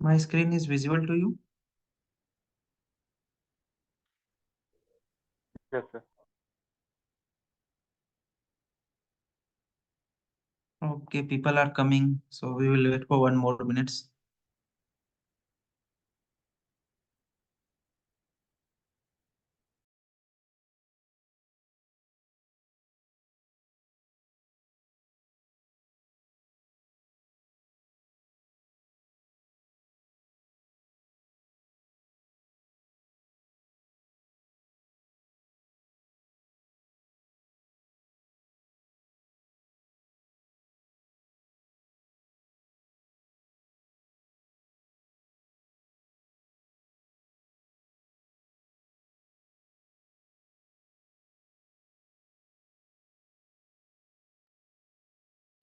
My screen is visible to you. Yes, sir. Okay, people are coming, so we will wait for 1 more minutes.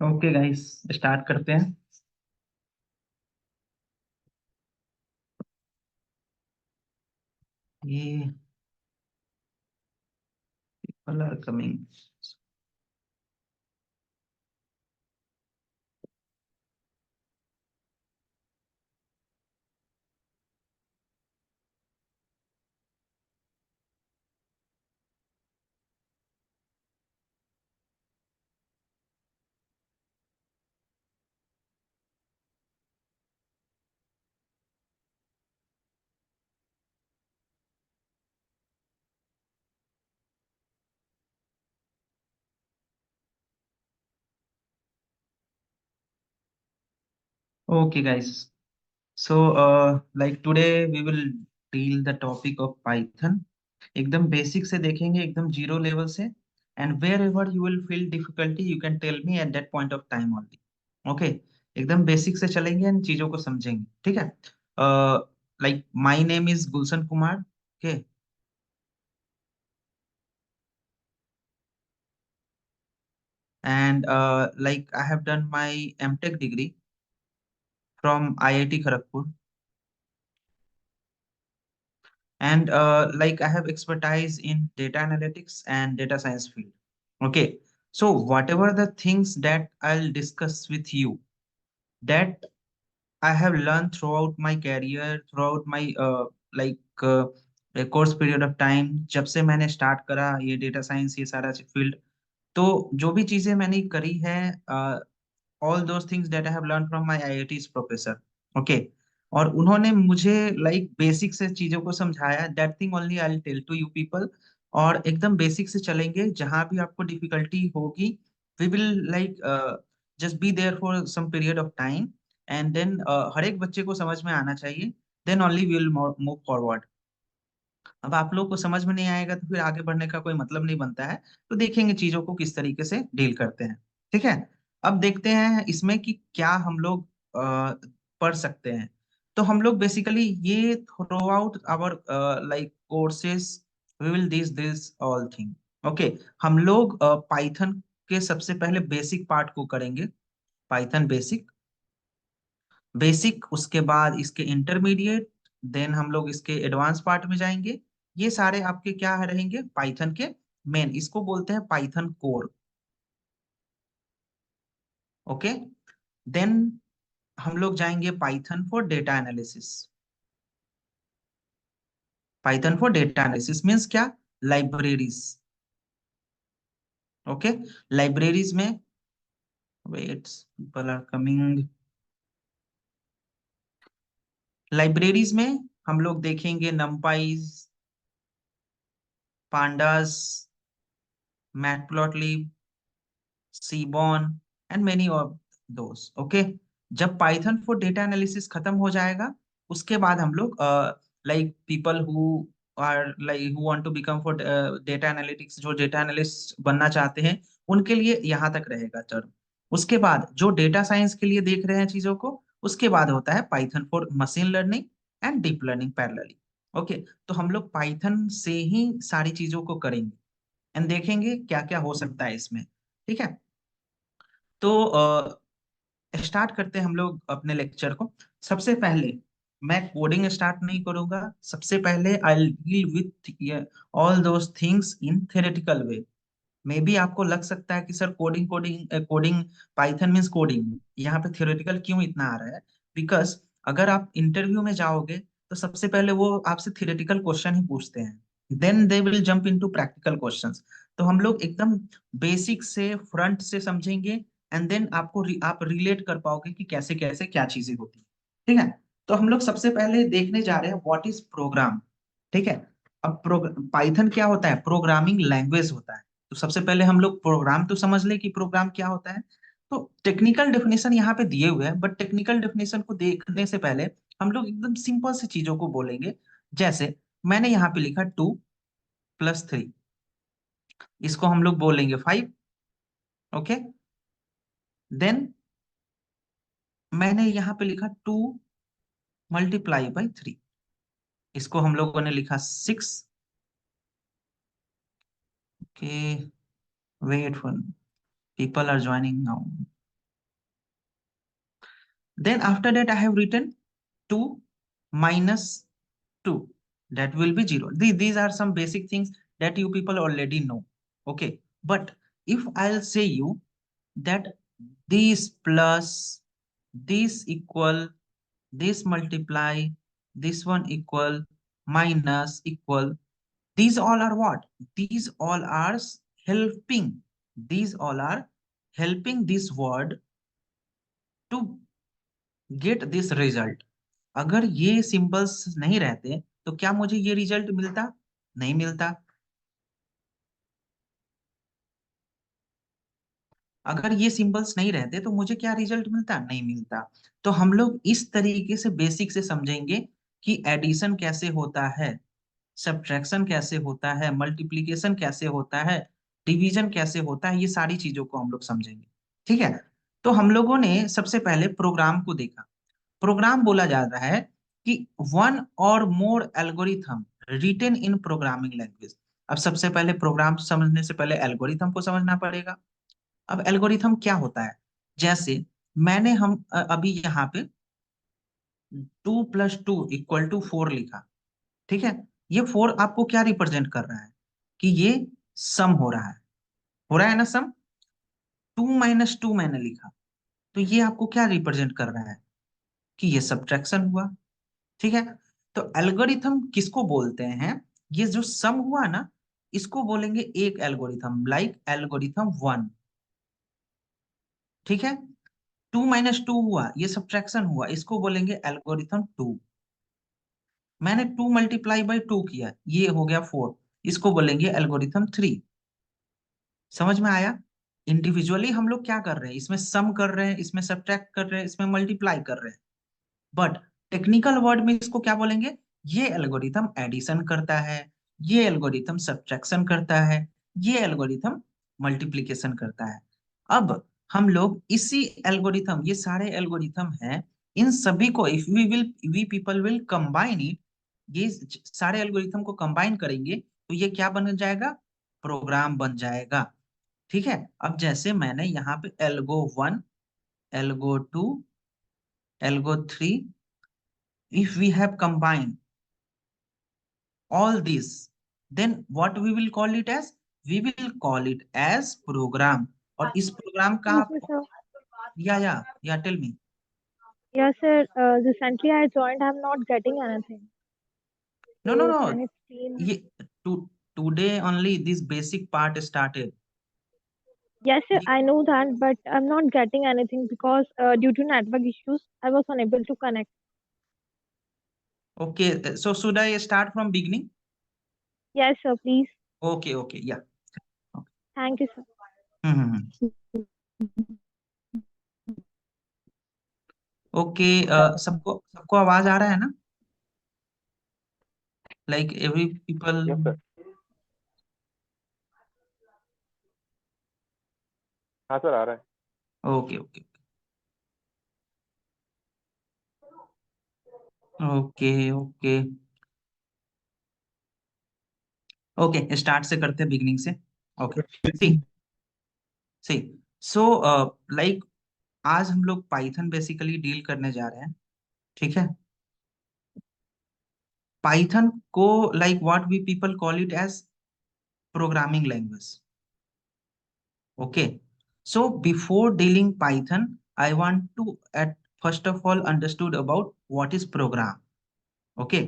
Okay guys, start करते हैं. ये people are coming. Okay guys, so like today we will deal the topic of Python. एकदम basic से देखेंगे, एकदम zero level से. And wherever you will feel difficulty you can tell me at that point of time only. Okay, एकदम basic से चलेंगे and चीजों को समझेंगे. ठीक है. Like my name is Gulshan Kumar. Okay. And like I have done my MTech degree from IIT Kharagpur, and like I have expertise in data analytics and data science field. Okay, so whatever the things that I'll discuss with you, that I have learned throughout my career, throughout my like a course period of time. जब से मैंने start करा ये data science ये सारा field, तो जो भी चीजें मैंने करी है, all those things that I have learned from my IIT's professor. Okay. और उन्होंने मुझे लाइक बेसिक से चीजों को समझाया. That thing only I will tell to you people. और एकदम बेसिक से चलेंगे. जहां भी आपको डिफिकल्टी होगी, we will like just be there for some period of time. And then हर एक बच्चे को समझ में आना चाहिए. Then only we will move forward. अब आप लोग को समझ में नहीं आएगा तो फिर आगे बढ़ने का कोई मतलब नहीं बनता है. तो देखेंगे चीजों को किस तरीके से डील करते हैं. ठीक है. अब देखते हैं इसमें कि क्या हम लोग पढ़ सकते हैं. तो हम लोग बेसिकली ये throughout our like courses we will this all thing. Okay. हम लोग पाइथन के सबसे पहले बेसिक पार्ट को करेंगे. Python basic. बेसिक उसके बाद इसके इंटरमीडिएट. देन हम लोग इसके एडवांस पार्ट में जाएंगे. ये सारे आपके क्या रहेंगे पाइथन के मेन. इसको बोलते हैं पाइथन कोर. ओके. देन हम लोग जाएंगे Python for data analysis. Python for data analysis means क्या? लाइब्रेरीज. ओके. लाइब्रेरीज में wait, people are coming. Libraries में हम लोग देखेंगे NumPy, pandas, Matplotlib, Seaborn and many of those. Okay. जब पाइथन फॉर डेटा एनालिसिस खत्म हो जाएगा, उसके बाद हम लोग like people who are like who want to become for data analytics, जो डेटा एनालिस्ट बनना चाहते हैं, उनके लिए यहाँ तक रहेगा टर्म. उसके बाद जो डेटा साइंस के लिए देख रहे हैं चीजों को, उसके बाद होता है Python for machine learning and deep learning parallelly. Okay. तो हम लोग पाइथन से ही सारी चीजों को करेंगे एंड देखेंगे क्या क्या हो सकता है इसमें. ठीक है. तो स्टार्ट करते हैं हम लोग अपने लेक्चर को. सबसे पहले मैं कोडिंग स्टार्ट नहीं करूंगा. सबसे पहले I deal with all those things in theoretical way. May be आपको लग सकता है कि sir coding coding coding Python means coding, यहाँ पे थ्योरेटिकल क्यों इतना आ रहा है? बिकॉज अगर आप इंटरव्यू में जाओगे तो सबसे पहले वो आपसे थियोरेटिकल क्वेश्चन ही पूछते हैं, then they will jump into practical questions. तो हम लोग एकदम बेसिक से फ्रंट से समझेंगे, एंड देन आप रिलेट कर पाओगे कि कैसे कैसे क्या चीजें होती है। ठीक है, तो हम लोग सबसे पहले देखने जा रहे हैं व्हाट इज प्रोग्राम। ठीक है, अब पाइथन क्या होता है, प्रोग्रामिंग लैंग्वेज होता है। तो सबसे पहले हम लोग प्रोग्राम तो समझ ले कि प्रोग्राम क्या होता है। तो टेक्निकल डेफिनेशन यहाँ पे दिए हुए हैं, बट टेक्निकल डेफिनेशन को देखने से पहले हम लोग एकदम सिंपल सी चीजों को बोलेंगे। जैसे मैंने यहाँ पे लिखा 2 + 3, इसको हम लोग बोलेंगे 5। ओके, देन मैंने यहाँ पे लिखा 2 × 3, इसको हम लोगों ने लिखा 6। Okay, wait for, people are joining now. Then after that, I have written 2 minus 2. That will be 0. These are some basic things that you people already know. Okay. But if I'll say you that this plus this equal, this multiply, this one equal, minus equal, these all are what? These all are helping. These all are helping this word to get this result. अगर ये symbols नहीं रहते तो क्या मुझे ये result मिलता? नहीं मिलता। अगर ये सिंबल्स नहीं रहते तो मुझे क्या रिजल्ट मिलता? नहीं मिलता। तो हम लोग इस तरीके से बेसिक से समझेंगे कि एडिशन कैसे होता है, सब्ट्रैक्शन कैसे होता है, मल्टीप्लिकेशन कैसे होता है, डिवीजन कैसे होता है, ये सारी चीजों को हम लोग समझेंगे। ठीक है, तो हम लोगों ने सबसे पहले प्रोग्राम को देखा। प्रोग्राम बोला जाता है कि one or more algorithm written in programming language. अब सबसे पहले प्रोग्राम समझने से पहले एल्गोरिथम को समझना पड़ेगा। अब एल्गोरिथम क्या होता है? जैसे मैंने अभी यहाँ पे 2 + 2 = 4 लिखा। ठीक है, ये 4 आपको क्या रिप्रेजेंट कर रहा है? कि ये सम हो रहा है ना सम। 2 - 2 मैंने लिखा, तो ये आपको क्या रिप्रेजेंट कर रहा है? कि ये सब्ट्रैक्शन हुआ। ठीक है, तो एल्गोरिथम किसको बोलते हैं? ये जो सम हुआ ना, इसको बोलेंगे एक एल्गोरिथम, लाइक एल्गोरिथम 1। ठीक है, 2 - 2 हुआ, ये सब्ट्रैक्शन हुआ, इसको बोलेंगे एल्गोरिथम 2। मैंने 2 × 2 किया, ये हो गया 4, इसको बोलेंगे एल्गोरिथम 3। समझ में आया? इंडिविजुअली हम लोग क्या कर रहे हैं, इसमें सम कर रहे हैं, इसमें सब्ट्रैक्ट कर रहे हैं, इसमें मल्टीप्लाई कर रहे हैं। बट टेक्निकल वर्ड में इसको क्या बोलेंगे? ये एल्गोरिथम एडिशन करता है, ये एल्गोरिथम सब्ट्रैक्शन करता है, ये एल्गोरिथम मल्टीप्लिकेशन करता है। अब हम लोग इसी एल्गोरिथम, ये सारे एल्गोरिथम हैं, इन सभी को if we people will combine it, ये सारे एल्गोरिथम को कंबाइन करेंगे तो ये क्या बन जाएगा? प्रोग्राम बन जाएगा। ठीक है, अब जैसे मैंने यहाँ पे algo 1, algo 2, algo 3, if we have combined all this, then what we will call it as? We will call it as program। और इस प्रोग्राम का Excuse me, आप, sir. या tell me. Yes, sir. Recently I joined. I'm not getting anything. No no So no, can you explain? ये to today only this basic part started. Yes, sir. I know that, but I'm not getting anything because due to network issues, I was unable to connect. Okay, so should I start from beginning? Yes, sir. Please. Okay okay, या Thank you, sir. Okay, सबको सबको आवाज आ रहा है ना? Like every people? Yes sir. हाँ sir, आ रहा है। Okay okay okay okay okay, start से करते हैं, बिगिनिंग से। ओके, सी सी सो लाइक आज हम लोग पाइथन बेसिकली डील करने जा रहे हैं। ठीक है, पाइथन को like what we people call it as programming language. Okay, so before dealing Python, I want to first of all understood about what is program. Okay,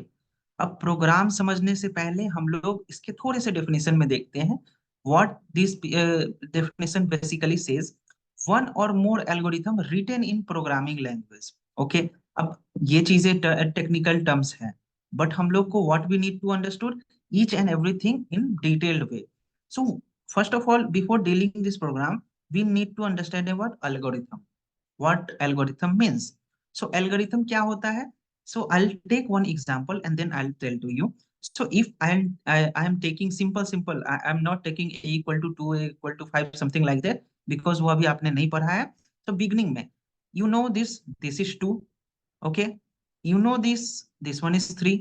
अब प्रोग्राम समझने से पहले हम लोग इसके थोड़े से डेफिनेशन में देखते हैं। What this definition basically says, one or more algorithm written in programming language. Okay, अब ये चीजें टेक्निकल टर्म्स हैं, बट हम लोग को what we need to understood each and everything in detailed way. So first of all, before dealing this program, we need to understand about algorithm, what algorithm means. So algorithm क्या होता है? So I'll take one example and then I'll tell to you. So if I am taking simple, I'm not taking a equal to 2, a equal to 5, something like that, because वो अभी आपने नहीं पढ़ा है। तो beginning में you know this is 2, okay, you know this one is 3,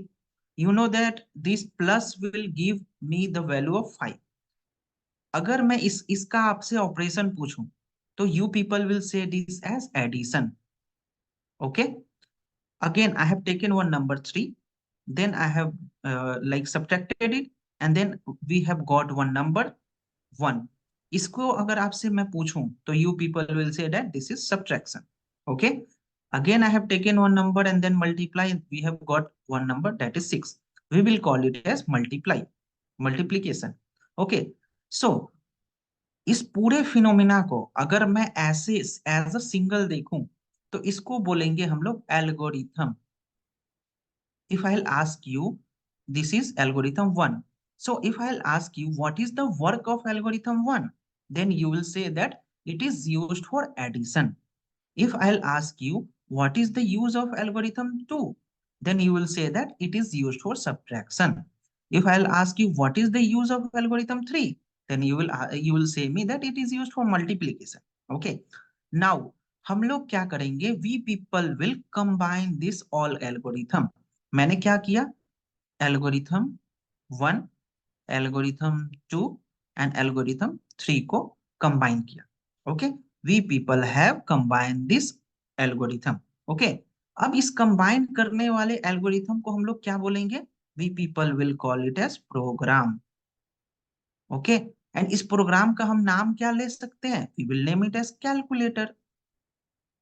you know that this plus will give me the value of 5। अगर मैं इसका आपसे ऑपरेशन पूछूं तो you people will say this as addition. Okay, again I have taken one number 3, then I have like subtracted it, and then we have got one number 1। इसको अगर आपसे मैं पूछूं तो you people will say that this is subtraction। okay, again I have taken one number and then multiply, we have got one number that is 6, we will call it as multiplication। okay, so इस पूरे phenomena को अगर मैं ऐसे as a single देखूं तो इसको बोलेंगे हम लोग algorithm. if I'll ask you, this is algorithm 1. So if I'll ask you what is the work of algorithm 1, then you will say that it is used for addition. If I'll ask you what is the use of algorithm 2, then you will say that it is used for subtraction. If I'll ask you what is the use of algorithm 3, then you will say me that it is used for multiplication. Okay. Now हम लोग क्या करेंगे? We people will combine this all algorithm। मैंने क्या किया? Algorithm 1, algorithm 2 and algorithm 3 को combine किया। Okay, we people have combine this algorithm. Okay, अब इस कंबाइन करने वाले एल्गोरिथम को हम लोग क्या बोलेंगे? We people will call it as program. Okay, and इस प्रोग्राम का हम नाम क्या ले सकते हैं? We will name it as calculator.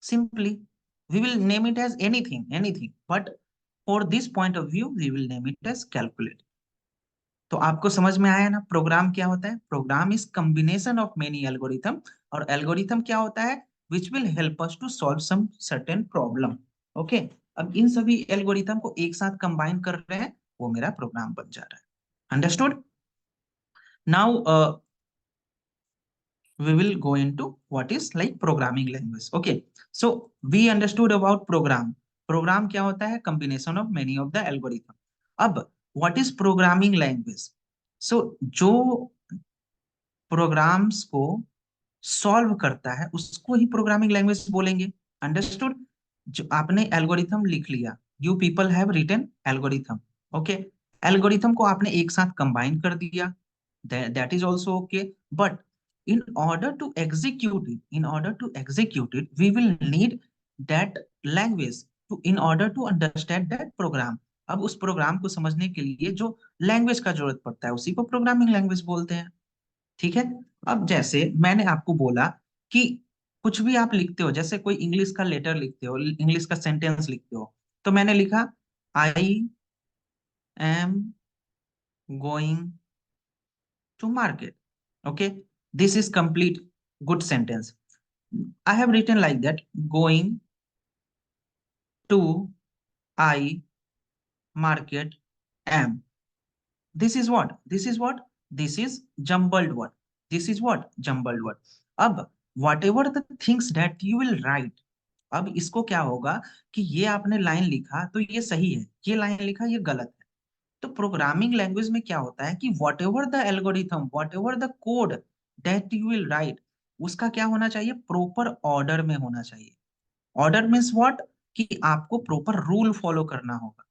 Simply, we will name it as anything, but for this point of view, we will name it as calculator। तो आपको समझ में आया ना प्रोग्राम क्या होता है? Program is combination of many algorithm, और एल्गोरिथम क्या होता है? Which will help us to solve some certain problem. Okay, अब इन सभी एल्गोरिथम को एक साथ कंबाइन कर रहे हैं, वो मेरा प्रोग्राम बन जा रहा है। Understood? Now we will go into what is like programming language। okay, so we understood about program क्या होता है? combination of many of the algorithm। अब what is programming language? so जो प्रोग्राम्स को सॉल्व करता है उसको ही प्रोग्रामिंग लैंग्वेज बोलेंगे। अंडरस्टूड? जो आपने एल्गोरिथम लिख लिया, you people have written algorithm. Okay, algorithm को आपने एक साथ कंबाइन कर दिया, that is also okay, but in order to execute it we will need that language to in order to understand that program। अब उस प्रोग्राम को समझने के लिए जो लैंग्वेज का जरूरत पड़ता है उसी को प्रोग्रामिंग लैंग्वेज बोलते हैं। ठीक है, अब जैसे मैंने आपको बोला कि कुछ भी आप लिखते हो, जैसे कोई इंग्लिश का लेटर लिखते हो, इंग्लिश का सेंटेंस लिखते हो, तो मैंने लिखा I am going to market. Okay, this is complete good sentence. I have written like that, going to I market am. This is what jumbled word, this is what jumbled word। अब whatever the things that you will write, अब इसको क्या होगा कि ये आपने line लिखा तो ये सही है, ये लाइन लिखा ये गलत है। तो प्रोग्रामिंग लैंग्वेज में क्या होता है कि whatever the algorithm, whatever the code that you will write, उसका क्या होना चाहिए? प्रॉपर ऑर्डर में होना चाहिए। Order means what? कि आपको प्रॉपर रूल फॉलो करना होगा।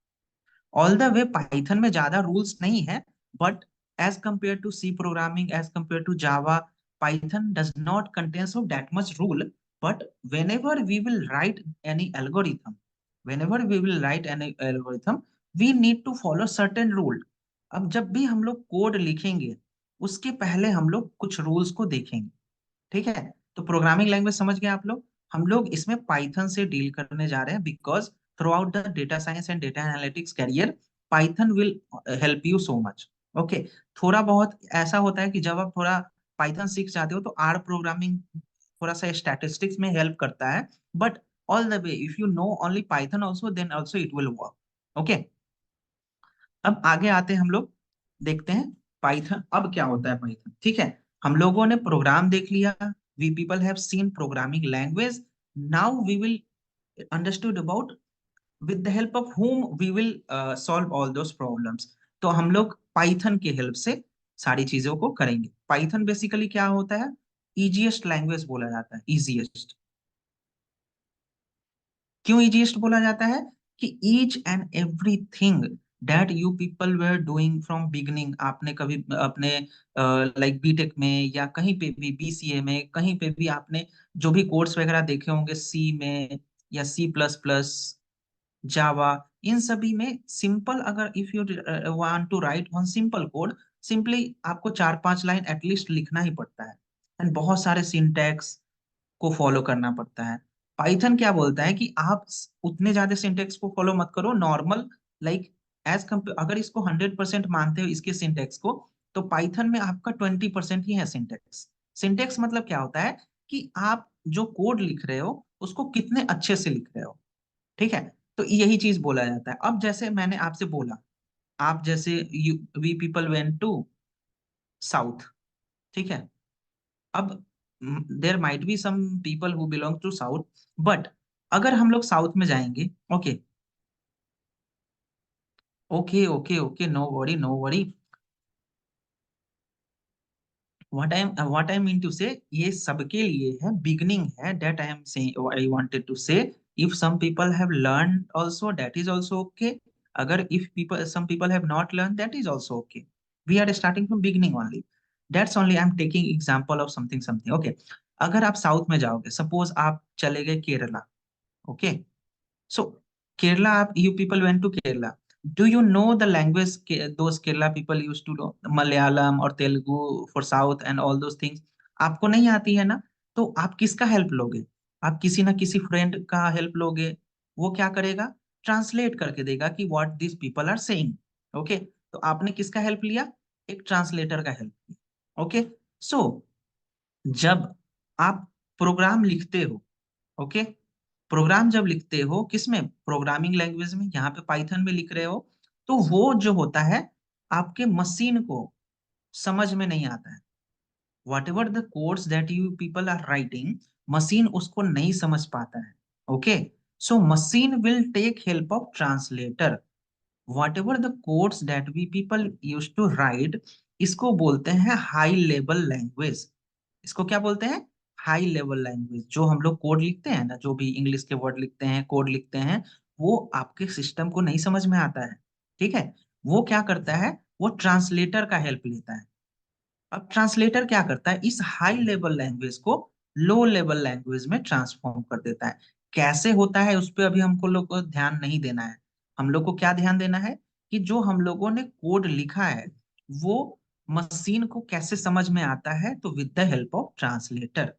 ऑल द वे पाइथन में ज्यादा रूल्स नहीं है, but as compare to C programming, as compare to Java, Python does not contain so that much rule. But whenever we will write any algorithm, whenever we will write any algorithm, we need to follow certain rule। अब जब भी हम लोग code लिखेंगे उसके पहले हम लोग कुछ रूल्स को देखेंगे। ठीक है, तो प्रोग्रामिंग लैंग्वेज समझ गए आप लोग? हम लोग इसमें पाइथन से डील करने जा रहे हैं, because throughout the data science and data analytics career Python will help you so much. Okay, थोड़ा बहुत ऐसा होता है कि जब आप थोड़ा पाइथन सीख जाते हो तो आर प्रोग्रामिंग थोड़ा सा स्टैटिस्टिक्स में हेल्प करता है, but all the way if you know only Python also then also it will work. Okay, अब आगे आते हैं हम लोग, देखते हैं पाइथन अब क्या होता है पाइथन। ठीक है, हम लोगों ने प्रोग्राम देख लिया, we people have seen programming language, now we will understood about with the help of whom we will solve all those problems। तो हम लोग पाइथन के हेल्प से सारी चीजों को करेंगे। पाइथन बेसिकली क्या होता है, इजीएस्ट लैंग्वेज बोला जाता है, इजीएस्ट। क्यों इजीएस्ट बोला जाता है कि each and everything that you people were doing from beginning, आपने कभी अपने लाइक बीटेक में या कहीं पे भी, बीसीए में कहीं पे भी आपने जो भी कोर्स वगैरह देखे होंगे, सी में या सी प्लस प्लस, जावा, इन सभी में सिंपल, अगर if you want to write one simple code, simply आपको 4-5 लाइन एटलीस्ट लिखना ही पड़ता है, एंड बहुत सारे सिंटैक्स को फॉलो करना पड़ता है। पाइथन क्या बोलता है कि आप उतने ज्यादा सिंटैक्स को फॉलो मत करो, नॉर्मल लाइक एज कम्पेयर, अगर इसको 100% मानते हो इसके सिंटैक्स को, तो पाइथन में आपका 20% ही है सिंटैक्स। सिंटैक्स मतलब क्या होता है कि आप जो कोड लिख रहे हो उसको कितने अच्छे से लिख रहे हो। ठीक है, तो यही चीज बोला जाता है। अब जैसे मैंने आपसे बोला, आप जैसे we people went to south, ठीक है, अब there might be some people who belong to south, but अगर हम लोग साउथ में जाएंगे, okay okay okay okay, no worry no worry, what I mean to say, ये सबके लिए है, बिगनिंग है, that I am saying, I wanted to say if some people have learn also that is also okay, अगर if people some people have not learn that is also okay, we are starting from beginning only, that's only I am taking example of something something. Okay, अगर आप south में जाओगे, suppose आप चले गए Kerala, okay, so Kerala, you people went to Kerala. Do you know the language those Kerala people used to know? Malayalam or Telugu for South and all those things. आपको नहीं आती है ना, तो आप किसका हेल्प लोगे? आप किसी ना किसी फ्रेंड का हेल्प लोगे। वो क्या करेगा, ट्रांसलेट करके देगा कि what this people are saying. Okay, तो आपने किसका हेल्प लिया, एक ट्रांसलेटर का हेल्प लिया। ओके, सो जब आप प्रोग्राम लिखते हो, ओके, प्रोग्राम जब लिखते हो किसमें, प्रोग्रामिंग लैंग्वेज में, यहाँ पे पाइथन में लिख रहे हो, तो वो जो होता है आपके मशीन को समझ में नहीं आता है। Whatever the codes that you people are writing, machine उसको नहीं समझ पाता है। Okay, so machine will take help of translator. whatever the codes that we people used to write, इसको बोलते हैं हाई लेवल लैंग्वेज। इसको क्या बोलते हैं, हाई लेवल लैंग्वेज। जो हम लोग कोड लिखते हैं ना, जो भी इंग्लिश के वर्ड लिखते हैं, कोड लिखते हैं, वो आपके सिस्टम को नहीं समझ में आता है। ठीक है, वो क्या करता है, वो ट्रांसलेटर का हेल्प लेता है। अब ट्रांसलेटर क्या करता है, इस हाई लेवल लैंग्वेज को लो लेवल लैंग्वेज में ट्रांसफॉर्म कर देता है। कैसे होता है उस पर अभी हमको लोग को ध्यान नहीं देना है। हम लोग को क्या ध्यान देना है कि जो हम लोगों ने कोड लिखा है वो मशीन को कैसे समझ में आता है, तो with the help of translator.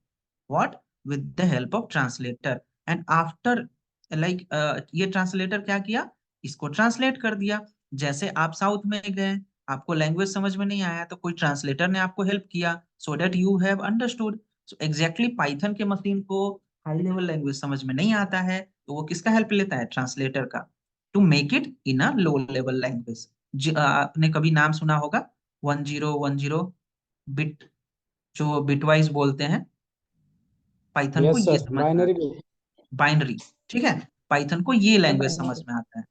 What, with the help of translator. And after like ये ट्रांसलेटर क्या किया, इसको ट्रांसलेट कर दिया। जैसे आप साउथ में गए, आपको लैंग्वेज समझ में नहीं आया, तो कोई ट्रांसलेटर ने आपको हेल्प किया, so that you have understood. So exactly Python के मशीन को हाई लेवल लैंग्वेज समझ में नहीं आता है, तो वो किसका हेल्प लेता है, ट्रांसलेटर का, to make it in a low level language. आपने कभी नाम सुना होगा 1010 बिट, जो बिटवाइज बोलते हैं, पाइथन को यस ये सर, समझ में बाइनरी आता है, भी। बाइनरी। ठीक है, पाइथन को ये लैंग्वेज समझ में आता है।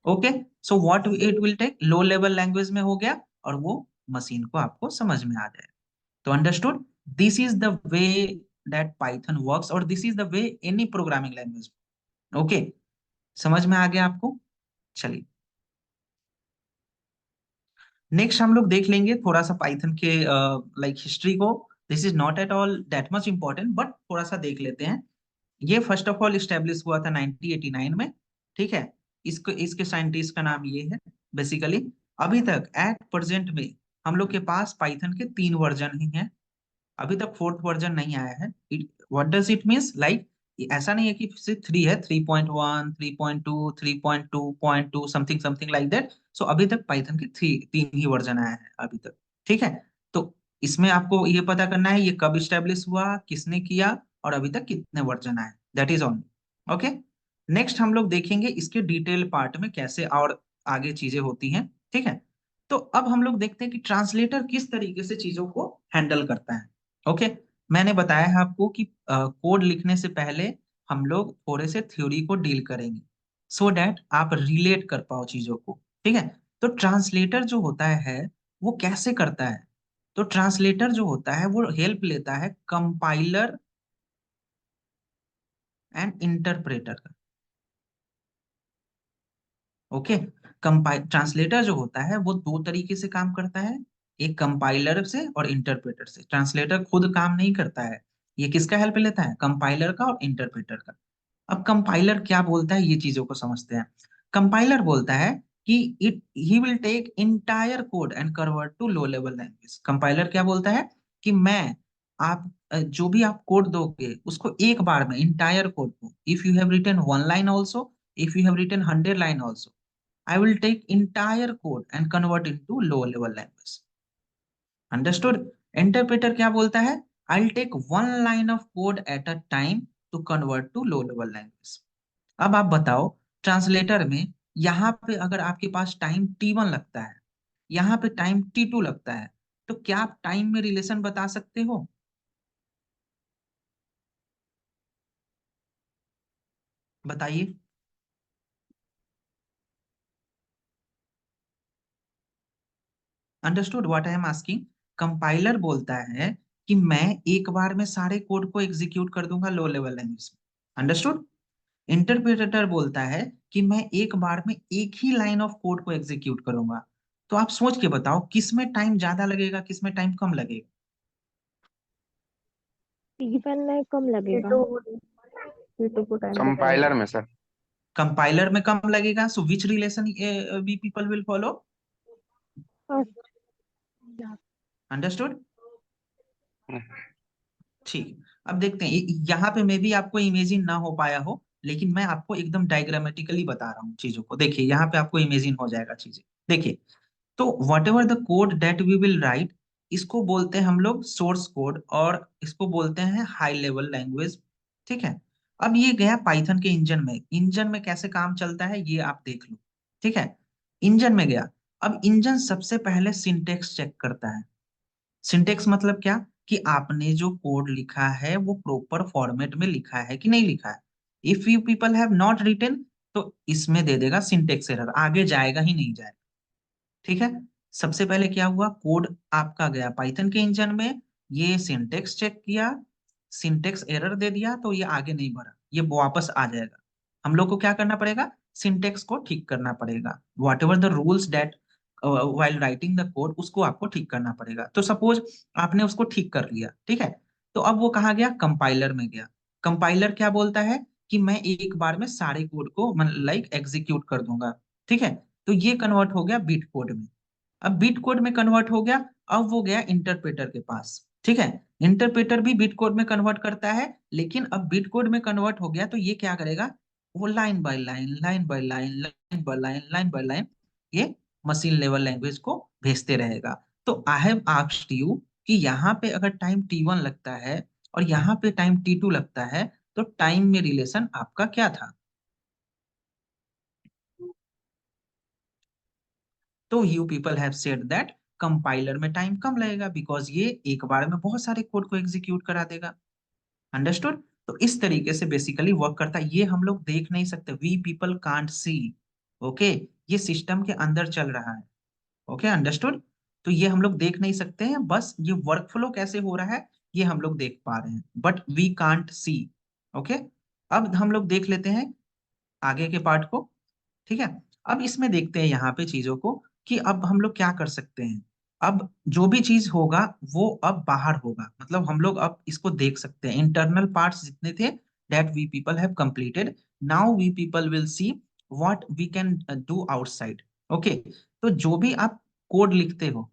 Okay, so what it will take, low level language में हो गया, और वो मशीन को आपको समझ में आ जाए। तो understood, this is the way that Python works, और this is the way any programming language. Okay, समझ में आ गया आपको। चलिए, नेक्स्ट हम लोग देख लेंगे थोड़ा सा पाइथन के लाइक हिस्ट्री को। This is not at all that much important, but थोड़ा सा देख लेते हैं। ये फर्स्ट ऑफ ऑल स्टेब्लिश हुआ था 1989 में। ठीक है, इसको इसके साइंटिस्ट का नाम ये है बेसिकली। अभी तक एट प्रेजेंट में हम लोग के पास पाइथन के 3 वर्जन ही हैं, अभी तक फोर्थ वर्जन नहीं आया है। It what does it means, like ऐसा नहीं है कि सिर्फ 3 है, 3.1, 3.2, 3.2.2 समथिंग समथिंग लाइक दैट। सो अभी तक पाइथन के 3 ही वर्जन आया है अभी तक। ठीक है, तो इसमें आपको ये पता करना है ये कब स्टेब्लिश हुआ, किसने किया, और अभी तक कितने वर्जन आए, that is on. Okay, next हम लोग देखेंगे इसके डिटेल पार्ट में कैसे और आगे चीजें होती हैं। ठीक है, तो अब हम लोग देखते हैं कि ट्रांसलेटर किस तरीके से चीजों को हैंडल करता है। ओके, मैंने बताया है आपको कि कोड लिखने से पहले हम लोग थोड़े से थ्योरी को डील करेंगे, सो डैट आप रिलेट कर पाओ चीजों को। ठीक है, तो ट्रांसलेटर जो होता है वो कैसे करता है? तो ट्रांसलेटर जो होता है वो हेल्प लेता है कंपाइलर एंड इंटरप्रेटर का। ओके, कंपाइल ट्रांसलेटर जो होता है वो दो तरीके से काम करता है, एक कंपाइलर से और इंटरप्रेटर से। ट्रांसलेटर खुद काम नहीं करता है, ये किसका हेल्प लेता है? कंपाइलर का और इंटरप्रेटर का। अब कंपाइलर क्या बोलता है ये चीजों को समझते हैं। कंपाइलर बोलता है कि इट ही will take entire code and convert to low level language. Compiler क्या बोलता है कि मैं आप जो भी आप कोड दोगे उसको एक बार में इंटायर कोड को, if you have written 1 line also, if you have written 100 line also, I will take entire code and convert into low level language. Understood? Interpreter क्या बोलता है? I'll take 1 line of code at a time to convert to low level language. अब आप बताओ, translator में यहाँ पे अगर आपके पास टाइम T1 लगता है, यहाँ पे टाइम T2 लगता है, तो क्या आप टाइम में रिलेशन बता सकते हो? बताइए। Understood what I am asking? Compiler बोलता है कि मैं एक बार में सारे कोड को एग्जीक्यूट कर दूंगा लो लेवल लैंग्वेज में। अंडरस्टूड? इंटरप्रेटर बोलता है कि मैं एक बार में एक ही लाइन ऑफ कोड को एग्जीक्यूट करूंगा। तो आप सोच के बताओ किस में टाइम ज्यादा लगेगा, किस में टाइम कम लगेगा? T1 में कम लगेगा। हीटू को टाइम ज्यादा कंपाइलर लगेगा। में सर। कंपाइलर में कम लगेगा। So which relation we people will follow? First. Understood? ठीक, अब देखते हैं यहाँ पे मे भी आपको इमेजिन ना हो पाया हो, लेकिन मैं आपको एकदम डायग्रामेटिकली बता रहा हूँ चीजों को। देखिए यहाँ पे आपको इमेजिन हो जाएगा चीजें। देखिए, तो whatever the code that we will write, इसको बोलते हैं हम लोग सोर्स कोड, और इसको बोलते हैं हाई लेवल लैंग्वेज। ठीक है, अब ये गया पाइथन के इंजन में। इंजन में कैसे काम चलता है ये आप देख लो। ठीक है, इंजन में गया। अब इंजन सबसे पहले सिंटेक्स चेक करता है। सिंटेक्स मतलब क्या? कि आपने जो कोड लिखा है वो प्रॉपर फॉर्मेट में लिखा है कि नहीं लिखा है। If you people have not written, तो इसमें दे देगा सिंटेक्स एरर, आगे जाएगा ही नहीं जाएगा। ठीक है, सबसे पहले क्या हुआ, कोड आपका गया पाइथन के इंजन में, ये सिंटेक्स चेक किया, सिंटेक्स एरर दे दिया, तो ये आगे नहीं बढ़ा, ये वापस आ जाएगा। हम लोग को क्या करना पड़ेगा? सिंटेक्स को ठीक करना पड़ेगा। Whatever the rules that while writing the code, उसको आपको ठीक करना पड़ेगा। तो सपोज आपने उसको ठीक कर लिया, ठीक है, तो अब वो कहाँ गया? कंपाइलर में गया। कंपाइलर क्या बोलता है कि मैं एक बार में सारे कोड को लाइक एग्जीक्यूट कर दूंगा। ठीक है, तो ये कन्वर्ट हो गया बिट कोड में। अब बिट कोड में कन्वर्ट हो गया, अब वो गया इंटरप्रेटर के पास। ठीक है, इंटरप्रेटर भी बिट कोड में कन्वर्ट करता है, लेकिन अब बिट कोड में कन्वर्ट हो गया तो ये क्या करेगा? वो line by line, line by line, line by line, line by line, ये मशीन लेवल लैंग्वेज को भेजते रहेगा। तो आई हैव आस्क्ड यू कि यहाँ पे अगर टाइम T1 लगता है और यहाँ पे टाइम T2 लगता है, तो टाइम में रिलेशन आपका क्या था? तो you people have said that compiler में टाइम कम लगेगा, बिकॉज ये एक बार में बहुत सारे कोड को एग्जीक्यूट करा देगा। अंडरस्टूड? तो इस तरीके से बेसिकली वर्क करता है। ये हम लोग देख नहीं सकते, we people can't see. Okay, ये सिस्टम के अंदर चल रहा है। Okay, understood? तो ये हम लोग देख नहीं सकते हैं, बस ये वर्क फ्लो कैसे हो रहा है ये हम लोग देख पा रहे हैं, but we can't see. Okay, अब हम लोग देख लेते हैं आगे के पार्ट को। ठीक है, अब इसमें देखते हैं यहाँ पे चीजों को कि अब हम लोग क्या कर सकते हैं। अब जो भी चीज होगा वो अब बाहर होगा, मतलब हम लोग अब इसको देख सकते हैं। इंटरनल पार्ट्स जितने थे that we people have completed, now we people will see what we can do outside. Okay, तो जो भी आप कोड लिखते हो,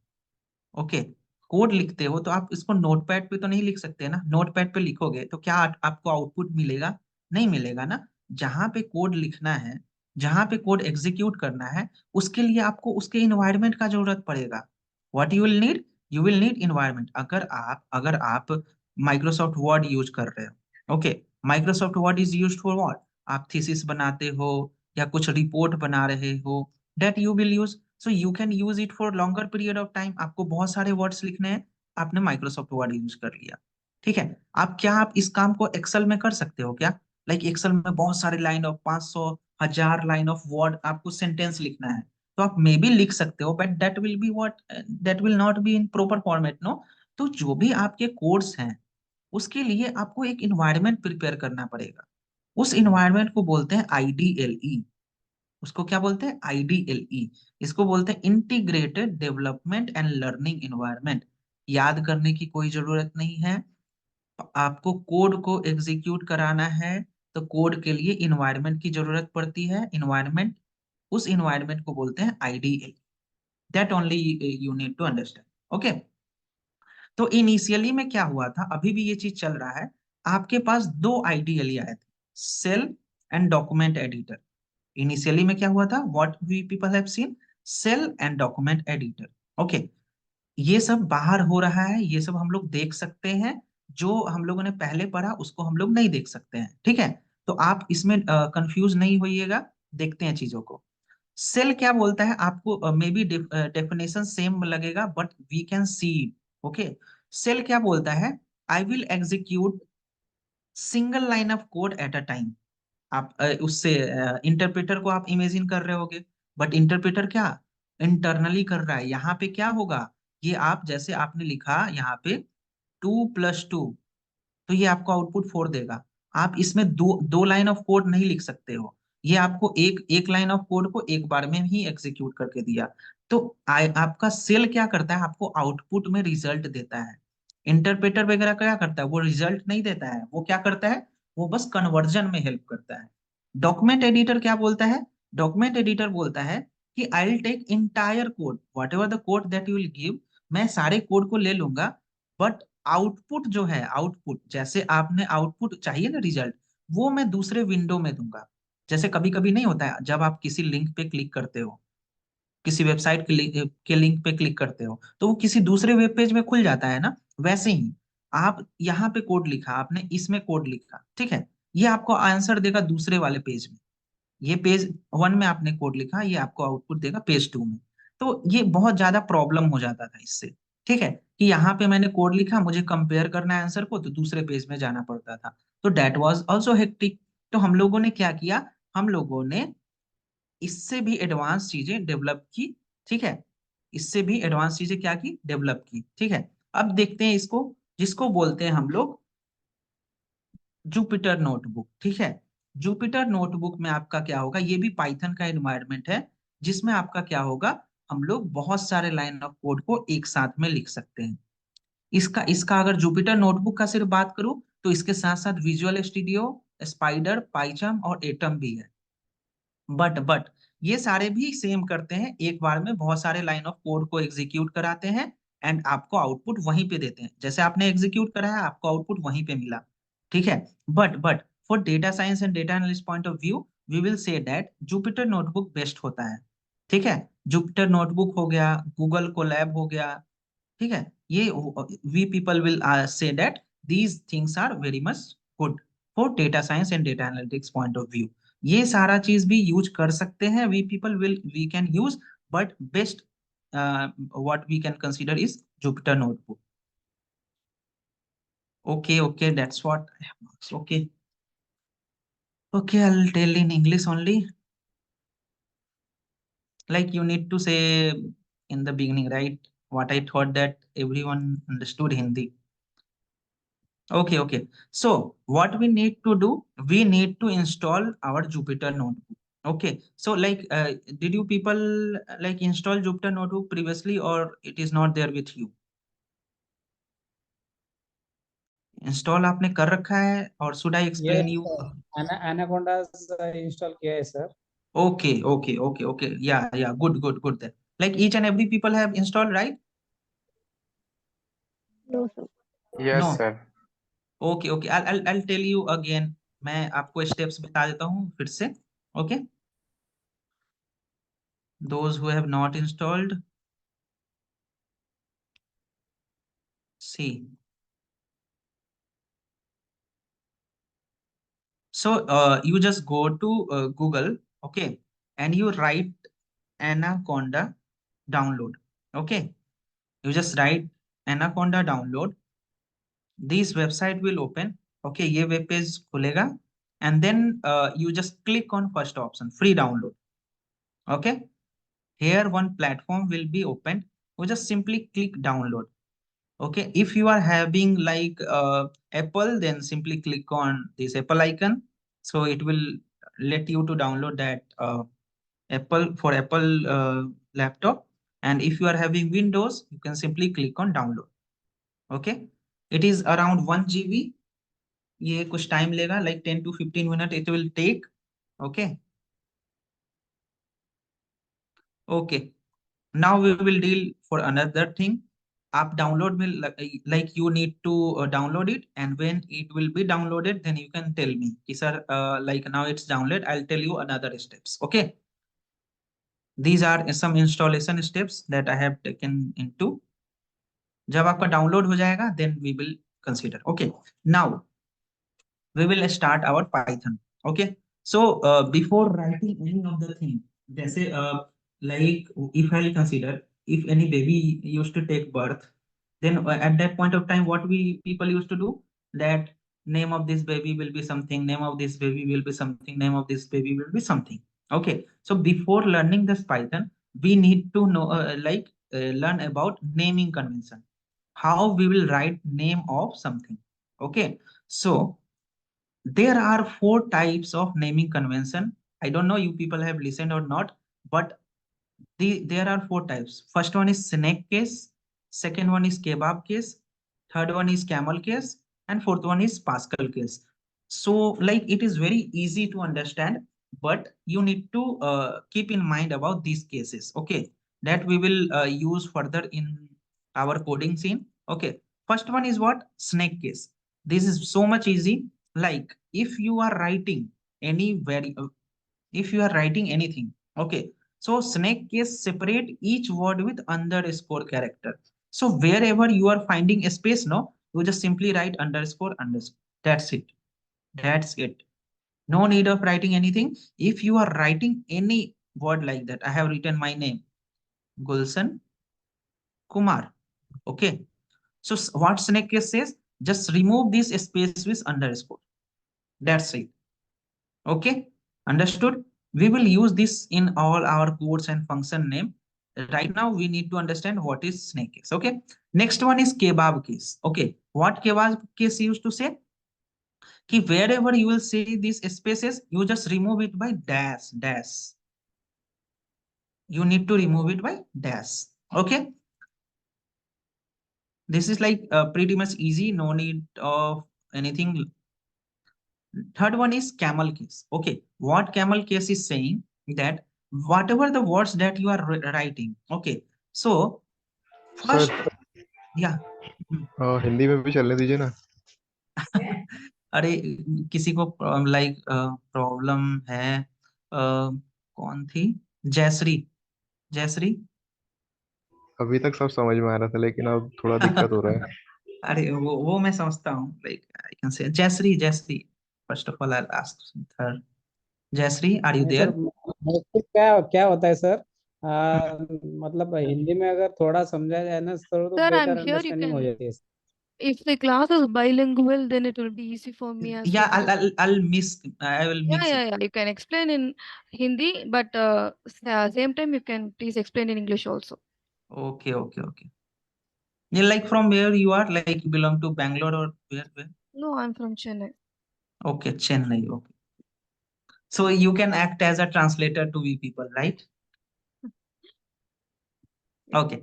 ओके, कोड लिखते हो तो आप इसको नोटपैड पे तो नहीं लिख सकते ना। नोटपैड पे लिखोगे तो क्या आपको आउटपुट मिलेगा? नहीं मिलेगा ना। जहां पे कोड लिखना है, जहां पे कोड एग्जीक्यूट करना है, उसके लिए आपको उसके इन्वायरमेंट का जरूरत पड़ेगा। What you will need environment. अगर आप माइक्रोसॉफ्ट वर्ड यूज कर रहे हो, okay, Microsoft word is used for what, आप थीसिस बनाते हो या कुछ रिपोर्ट बना रहे हो, that you will use, so you can use it for longer period of time. आपको बहुत सारे वर्ड्स लिखने हैं, आपने माइक्रोसॉफ्ट वर्ड यूज कर लिया, ठीक है। आप इस काम को एक्सेल में कर सकते हो क्या? लाइक एक्सेल में बहुत सारे line of 500 1000 line of word आपको सेंटेंस लिखना है, तो आप मे बी लिख सकते हो, but that will not be in proper format, no. तो जो भी आपके कोड्स हैं, उसके लिए आपको एक इन्वायरमेंट प्रिपेयर करना पड़ेगा। उस इन्वायरमेंट को बोलते हैं आईडीएलई। उसको क्या बोलते हैं? आईडीएलई। इसको बोलते हैं integrated development and learning environment. याद करने की कोई जरूरत नहीं है। आपको कोड को एग्जीक्यूट कराना है, तो कोड के लिए इन्वायरमेंट की जरूरत पड़ती है। इन्वायरमेंट, उस इन्वायरमेंट को बोलते हैं IDL. That only you need to understand, okay. तो इनिशियली में क्या हुआ था, अभी भी ये चीज चल रहा है, आपके पास दो आईडीएल आए थे, cell and document editor. Initially में क्या हुआ था, what we people have seen, cell and document editor, okay. ये सब बाहर हो रहा है, ये सब हम लोग देख सकते हैं। जो हम लोगों ने पहले पढ़ा उसको हम लोग नहीं देख सकते हैं, ठीक है। तो आप इसमें कंफ्यूज नहीं होइएगा, देखते हैं चीजों को। सेल क्या बोलता है, आपको मे बी डेफिनेशन सेम लगेगा, but we can see, okay. Cell क्या बोलता है, I will execute single line of code at a time. आप उससे इंटरप्रेटर को आप इमेजिन कर रहे होगे, बट इंटरप्रेटर क्या इंटरनली कर रहा है। यहाँ पे क्या होगा, ये आप जैसे आपने लिखा यहाँ पे 2+2, तो ये आपको आउटपुट 4 देगा। आप इसमें दो दो लाइन ऑफ कोड नहीं लिख सकते हो। ये आपको एक एक लाइन ऑफ कोड को एक बार में ही एग्जीक्यूट करके दिया। तो आपका सेल क्या करता है, आपको आउटपुट में रिजल्ट देता है। इंटरप्रेटर वगैरह क्या करता है, वो रिजल्ट नहीं देता है, वो क्या करता है, वो बस कन्वर्जन में हेल्प करता है। डॉक्यूमेंट एडिटर क्या बोलता है, डॉक्यूमेंट एडिटर बोलता है कि I will take entire code, whatever the code that you will give, मैं सारे कोड को ले लूंगा, बट आउटपुट जो है, आउटपुट जैसे आपने आउटपुट चाहिए ना, रिजल्ट, वो मैं दूसरे विंडो में दूंगा। जैसे कभी कभी नहीं होता है, जब आप किसी लिंक पे क्लिक करते हो, किसी वेबसाइट के लिंक पे क्लिक करते हो, तो वो किसी दूसरे वेब पेज में खुल जाता है ना। वैसे ही आप यहाँ पे कोड लिखा, आपने इसमें कोड लिखा, ठीक है, ये आपको आंसर देगा दूसरे वाले पेज में। ये पेज 1 में आपने कोड लिखा, ये आपको आउटपुट देगा पेज 2 में। तो ये बहुत ज्यादा प्रॉब्लम हो जाता था इससे, ठीक है, कि यहाँ पे मैंने कोड लिखा, मुझे कंपेयर करना है आंसर को, तो दूसरे पेज में जाना पड़ता था। तो डेट वाज आल्सो हेक्टिक। तो हम लोगों ने क्या किया, हम लोगों ने इससे भी एडवांस चीजें डेवलप की, ठीक है। इससे भी एडवांस चीजें क्या की, डेवलप की, ठीक है। अब देखते हैं इसको, जिसको बोलते हैं हम लोग जुपिटर नोटबुक, ठीक है। जुपिटर नोटबुक में आपका क्या होगा, ये भी पाइथन का एनवायरनमेंट है, जिसमें आपका क्या होगा, हम लोग बहुत सारे लाइन ऑफ कोड को एक साथ में लिख सकते हैं। इसका इसका अगर जुपिटर नोटबुक का सिर्फ बात करूं, तो इसके साथ साथ विजुअल स्टूडियो, स्पाइडर, पाइचम और एटम भी है। बट ये सारे भी सेम करते हैं, एक बार में बहुत सारे लाइन ऑफ कोड को एग्जीक्यूट कराते हैं, एंड आपको आउटपुट वहीं पे देते हैं। जैसे आपने एग्जीक्यूट करा है, आपको आउटपुट वहीं पे मिला, ठीक है। But for data science and data analyst point of view, we will say that Jupyter notebook best होता है, ठीक है। जुपिटर नोटबुक हो गया, गूगल कोलैब हो गया, ठीक है। ये we people will say that these things are very much good for data science and data analytics point of view. ये सारा चीज भी यूज कर सकते हैं, we can use, but best what we can consider is Jupyter notebook. Okay, that's what I have marks. Okay, I'll tell in English only. Like you need to say in the beginning, right? What I thought that everyone understood Hindi. Okay. So what we need to do, we need to install our Jupyter notebook. Okay. So like, did you people like install Jupyter notebook previously, or it is not there with you? Install आपने कर रखा है, और should I explain Yes, you? sir. Anacondas install किया है sir. Okay. Yeah. Good then. Like each and every people have installed, right? No, sir. Yes, No. sir. Okay. I'll tell you again. मैं आपको steps बता देता हूँ फिर से. Okay, those who have not installed, see. So you just go to Google, okay, and you write Anaconda download. Okay, you just write Anaconda download. This website will open. Okay, ये web page खुलेगा, and then you just click on first option, free download. Okay, here one platform will be opened. You just simply click download. Okay, if you are having like Apple, then simply click on this Apple icon, so it will let you to download that Apple laptop. And if you are having Windows, you can simply click on download. Okay, it is around 1 GB. ये कुछ time लेगा, like 10 to 15 minutes it will take. Okay, okay, now we will deal for another thing. App download will like you need to download it, and when it will be downloaded, then you can tell me, sir, like now it's downloaded, I'll tell you another steps. Okay, these are some installation steps that I have taken into. जब आपका download हो जाएगा, then we will consider. Okay, now we will start our Python. Okay, so before writing any of the thing, जैसे like if I'll consider, if any baby used to take birth, then at that point of time, what we people used to do, that name of this baby will be something, name of this baby will be something, name of this baby will be something. Okay, so before learning this Python, we need to know learn about naming convention, how we will write name of something. Okay, so there are 4 types of naming convention. I don't know you people have listened or not, but there are 4 types. First one is snake case, second one is kebab case, third one is camel case, and fourth one is Pascal case. So like it is very easy to understand, but you need to keep in mind about these cases. Okay, that we will use further in our coding scene. Okay, first one is what? Snake case. This is so much easy. Like if you are writing if you are writing anything, okay, so snake case separate each word with underscore character. So wherever you are finding a space, no, you just simply write underscore underscore. That's it. That's it. No need of writing anything. If you are writing any word like that, I have written my name, Gulshan Kumar. Okay. So what snake case says, just remove this space with underscore. That's it. Okay. Understood? We will use this in all our codes and function name. Right now, we need to understand what is snake case. Okay. Next one is kebab case. Okay. What kebab case used to say? Ki wherever you will see these spaces, you just remove it by dash, dash. You need to remove it by dash. Okay. This is like pretty much easy. No need of anything. Third one is camel case. Okay, what camel case is saying, that whatever the words that you are writing, okay, so first, sir yeah. Hindi में भी चलने दीजिए ना. अरे किसी को like problem है. कौन थी? जयश्री. जयश्री. अभी तक सब समझ में आ रहा था, लेकिन अब थोड़ा दिक्कत हो रहा है. अरे वो मैं समझता हूँ, like I can say Jayshree. Jayshree, first of all I ask her. Jayshree, are you नहीं देयर? सर, mostly क्या क्या होता है सर, मतलब हिंदी में अगर थोड़ा समझा जाए ना सर, तो Sir, I'm better here. You understanding हो can, जाती है. if the class is bilingual, then it will be easy for me as Yeah, well. I will Yeah, mix it. yeah, yeah. You can explain in Hindi, but same time you can please explain in English also. Okay, okay, okay. Yeah, like from where you are, like you belong to Bangalore or where? No, I'm from Chennai. Okay, Chennai. Okay. So you can act as a translator to we people, right? Okay.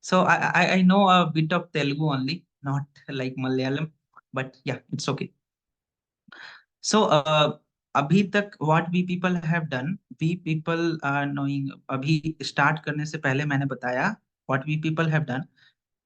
So I know a bit of Telugu only, not like Malayalam, but yeah, it's okay. So अभी तक what we people have done, we people are knowing. अभी start करने से पहले मैंने बताया what we people have done.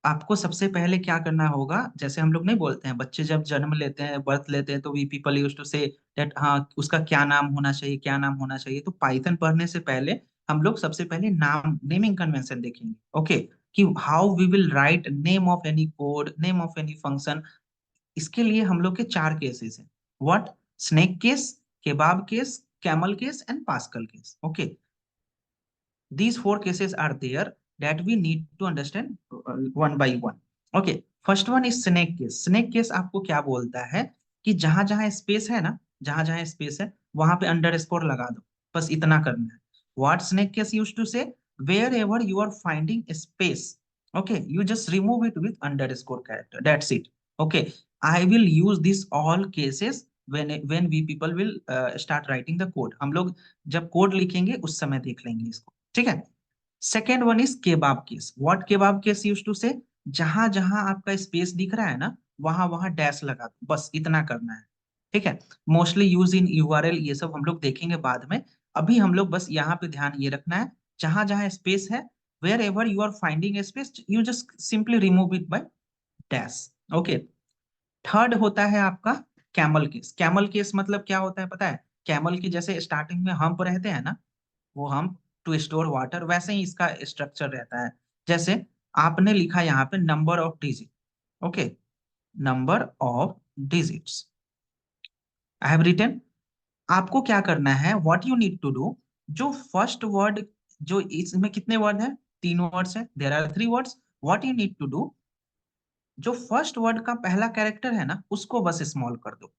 आपको सबसे पहले क्या करना होगा, जैसे हम लोग नहीं बोलते हैं बच्चे जब जन्म लेते हैं, बर्थ लेते हैं, तो we people use to say that हाँ उसका क्या नाम होना चाहिए, क्या नाम होना चाहिए। तो पाइथन पढ़ने से पहले हम लोग सबसे पहले नाम नेमिंग कन्वेंशन देखेंगे। ओके, कि how we will write name of any code, name of any function. इसके लिए हम लोग के 4 केसेस हैं। What? Snake case, kebab case, camel case and Pascal case. Okay, these 4 cases are there that we need to understand one by one. Okay, first one is snake case. Snake case आपको क्या बोलता है कि जहां जहां space है ना, जहां जहां स्पेस है वहां पे अंडरस्कोर लगा दो, बस इतना करना है। What snake case used to say? Wherever you are finding a space, okay, you just remove it with underscore character. That's it. Okay, I will use this all cases when we people will start writing the code. हम लोग जब code लिखेंगे उस समय देख लेंगे इसको, ठीक है। Second one is kebab case. What kebab case use to say? जहां जहां आपका स्पेस दिख रहा है ना, वहां वहां डैश लगा दो, बस इतना करना है, ठीक है। मोस्टली यूज इन यूआरएल, ये सब हम लोग देखेंगे बाद में। अभी हम लोग बस यहाँ पे ध्यान ये रखना है, जहां जहां स्पेस है, wherever you are finding a space, you just simply remove it by dash. Okay, third होता है आपका कैमल केस। कैमल केस मतलब क्या होता है पता है? कैमल की जैसे स्टार्टिंग में हम्प रहते हैं ना, वो हम टू स्टोर वाटर, वैसे ही इसका स्ट्रक्चर रहता है। जैसे आपने लिखा यहाँ पे number of digit. Okay, number of digits I have written. आपको क्या करना है, what you need to do, जो फर्स्ट वर्ड, जो इसमें कितने वर्ड है? 3 वर्ड्स है, there are 3 words. What you need to do, जो फर्स्ट वर्ड का पहला कैरेक्टर है ना, उसको बस स्मॉल कर दो।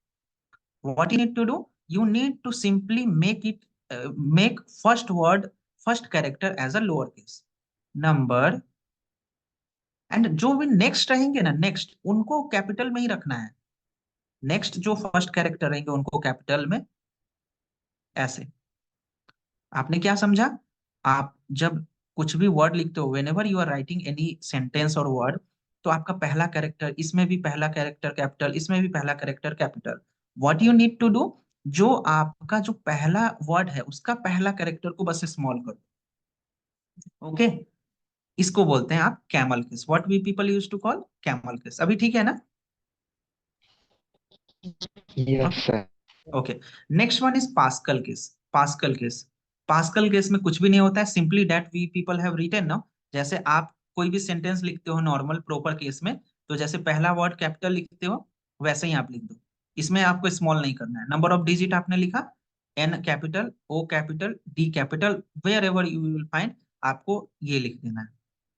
What you need to do? You need to simply make first word, first character as a lowercase number, and जो भी नेक्स्ट रहेंगे ना, नेक्स्ट उनको कैपिटल में ही रखना है। नेक्स्ट जो फर्स्ट कैरेक्टर रहेंगे उनको कैपिटल में, ऐसे। आपने क्या समझा? आप जब कुछ भी वर्ड लिखते हो, whenever you are writing any sentence or word, तो आपका पहला कैरेक्टर, इसमें भी पहला कैरेक्टर कैपिटल, इसमें भी पहला character capital. What you need to do, जो आपका जो पहला वर्ड है उसका पहला कैरेक्टर को बस स्मॉल कर दो। ओके, इसको बोलते हैं आप camel case. What we people use to call camel case. अभी ठीक है ना? Yes, sir. Okay, next one is Pascal case. Pascal case, Pascal case में कुछ भी नहीं होता है, simply that we people have written ना। जैसे आप कोई भी सेंटेंस लिखते हो नॉर्मल प्रॉपर केस में, तो जैसे पहला वर्ड कैपिटल लिखते हो, वैसे ही आप लिख दो। इसमें आपको स्मॉल नहीं करना है। नंबर ऑफ डिजिट आपने लिखा, N capital, O capital, D capital, wherever you will find, आपको ये लिख देना है।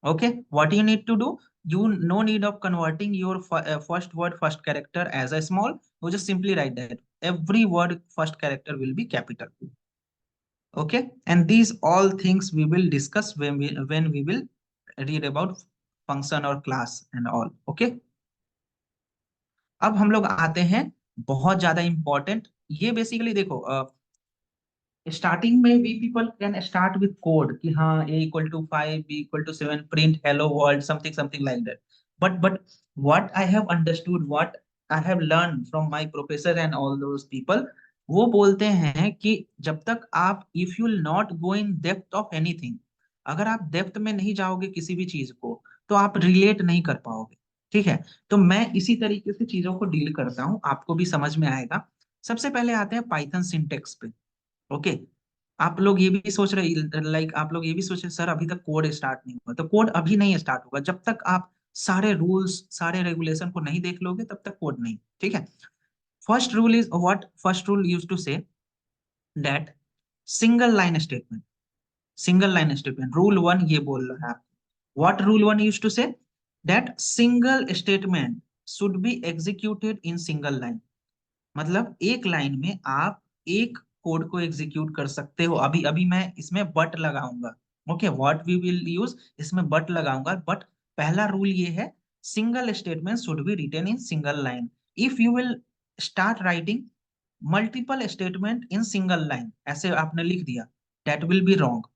Okay, what you need to do? You no need of converting your first word, first character as a small. You just simply write that every word first character will be capital. Okay, and these all things we will discuss when we will read about function or class and all. Okay, अब हम लोग आते हैं बहुत ज्यादा important. ये basically देखो, starting में we people can start with code कि हाँ a equal to 5, b equal to 7, print hello world, something something like that. But what I have understood, what I have learn from my professor and all those people, वो बोलते हैं कि जब तक आप, if you will not go in depth of anything, अगर आप depth में नहीं जाओगे किसी भी चीज को, तो आप रिलेट नहीं कर पाओगे। ठीक है, तो मैं इसी तरीके से चीजों को डील करता हूँ, आपको भी समझ में आएगा। सबसे पहले आते हैं पाइथन सिंटेक्स पे। ओके, आप लोग ये भी सोच रहे, लाइक आप लोग ये भी सोच रहे सर अभी तक कोड स्टार्ट नहीं हुआ। तो कोड अभी नहीं स्टार्ट होगा, जब तक आप सारे रूल्स सारे रेगुलेशन को नहीं देख लोगे तब तक कोड नहीं। ठीक है, first rule is what? First rule use to say that single line statement, single line statement, rule 1 ये बोल रहा है। What rule 1 use to say? That single statement should be executed in single line. मतलब एक line में आप एक code को एग्जीक्यूट कर सकते हो। अभी अभी मैं इसमें बट लगाऊंगा। Okay, what we will use, इसमें बट लगाऊंगा। बट पहला रूल ये है, single statement should be written in single line. If you will start writing multiple statement in single line, ऐसे आपने लिख दिया, that will be wrong.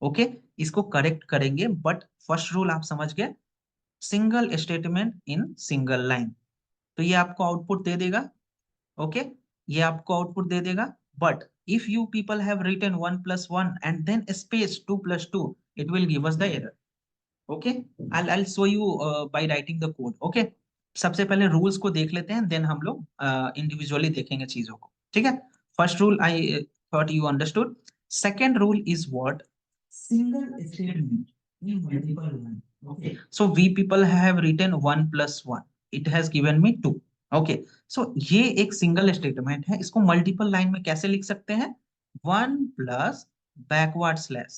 Okay, इसको करेक्ट करेंगे। बट फर्स्ट रूल आप समझ गए, single statement in single line. तो ये आपको आउटपुट दे देगा। ओके, ये आपको आउटपुट दे देगा। But if you people have written 1 + 1 and then space 2 + 2, it will give us the error. Okay, I'll show you by writing the code. Okay, सबसे पहले रूल्स को देख लेते हैं, देन हम लोग इंडिविजुअली देखेंगे चीजों को, ठीक है। First rule I thought you understood. Second rule is what? Single statement in multiple line. Okay, so we people have written 1 plus 1, it has given me 2. Okay, so ये एक सिंगल स्टेटमेंट है, इसको multiple line में कैसे लिख सकते हैं? 1 plus backward slash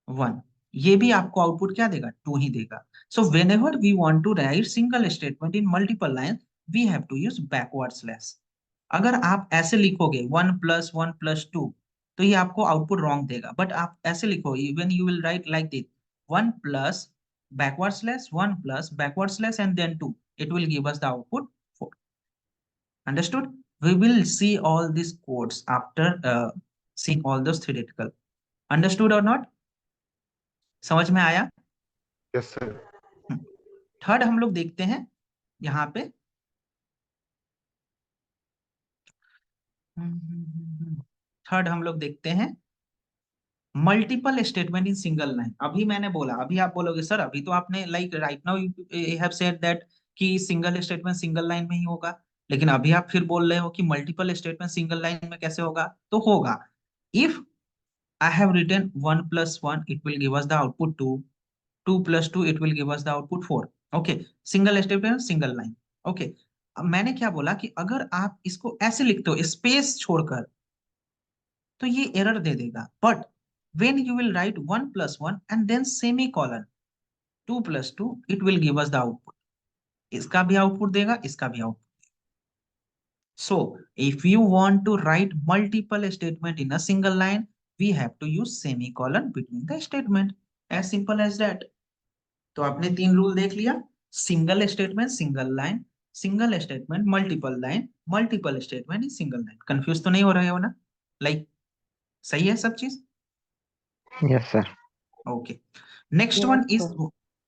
1, ये भी आपको आउटपुट क्या देगा? 2 ही देगा। So whenever we want to write single statement in multiple line, we have to use backward slash. अगर आप ऐसे लिखोगे 1 प्लस 1 प्लस 2, तो ये आपको आउटपुट रॉन्ग देगा। बट आप ऐसे लिखो, when you will write like this 1 plus backward slash 1 plus backward slash and then 2, it will give us the output 4. Understood? We will see all these codes after seeing all those theoretical. Understood or not? समझ में आया? Yes sir. Third हम लोग देखते हैं यहाँ पे, third हम लोग देखते हैं multiple statement in single line. अभी मैंने बोला, अभी आप बोलोगे सर अभी तो आपने like right now you have said that कि सिंगल स्टेटमेंट सिंगल लाइन में ही होगा, लेकिन अभी आप फिर बोल रहे हो कि मल्टीपल स्टेटमेंट सिंगल लाइन में कैसे होगा? तो होगा, if I have written 1 plus 1, it will give us the output 2. 2 plus 2, it will give us the output 4. Okay, single statement single line. Okay, अब मैंने क्या बोला कि अगर आप इसको ऐसे लिखते हो स्पेस छोड़कर, तो ये एरर दे देगा। But when you will write 1 plus 1 and then semicolon 2 plus 2, it will give us the output. इसका भी आउटपुट देगा, इसका भी output. So if you want to write multiple statement in a single line, we have to use semicolon between the statement. As simple as that. तो आपने 3 rule देख लिया, single statement single line, single statement multiple line, multiple statement in single line. Confuse तो नहीं हो रहे हो ना? लाइक सही है सब चीज? Yes, sir. Okay, next one is,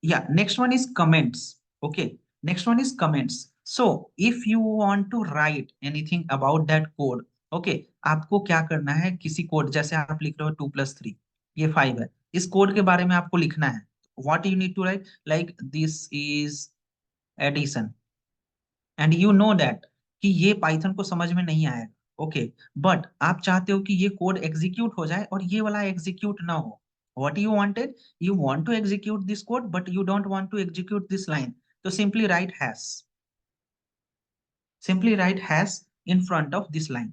yeah, next one is comments. Okay, next one is comments. So if you want to write anything about that code, okay, आपको क्या करना है? किसी कोड, जैसे आप लिख रहे हो 2 plus 3, ये 5 है, इस कोड के बारे में आपको लिखना है। What you need to write, like this is addition, and you know that कि ये पाइथन को समझ में नहीं आएगा। ओके, बट आप चाहते हो कि ये कोड एग्जीक्यूट हो जाए और ये वाला एग्जीक्यूट ना हो। What you wanted? You want to execute this code, but you don't want to execute this line. So simply write hash. Simply write hash in front of this line.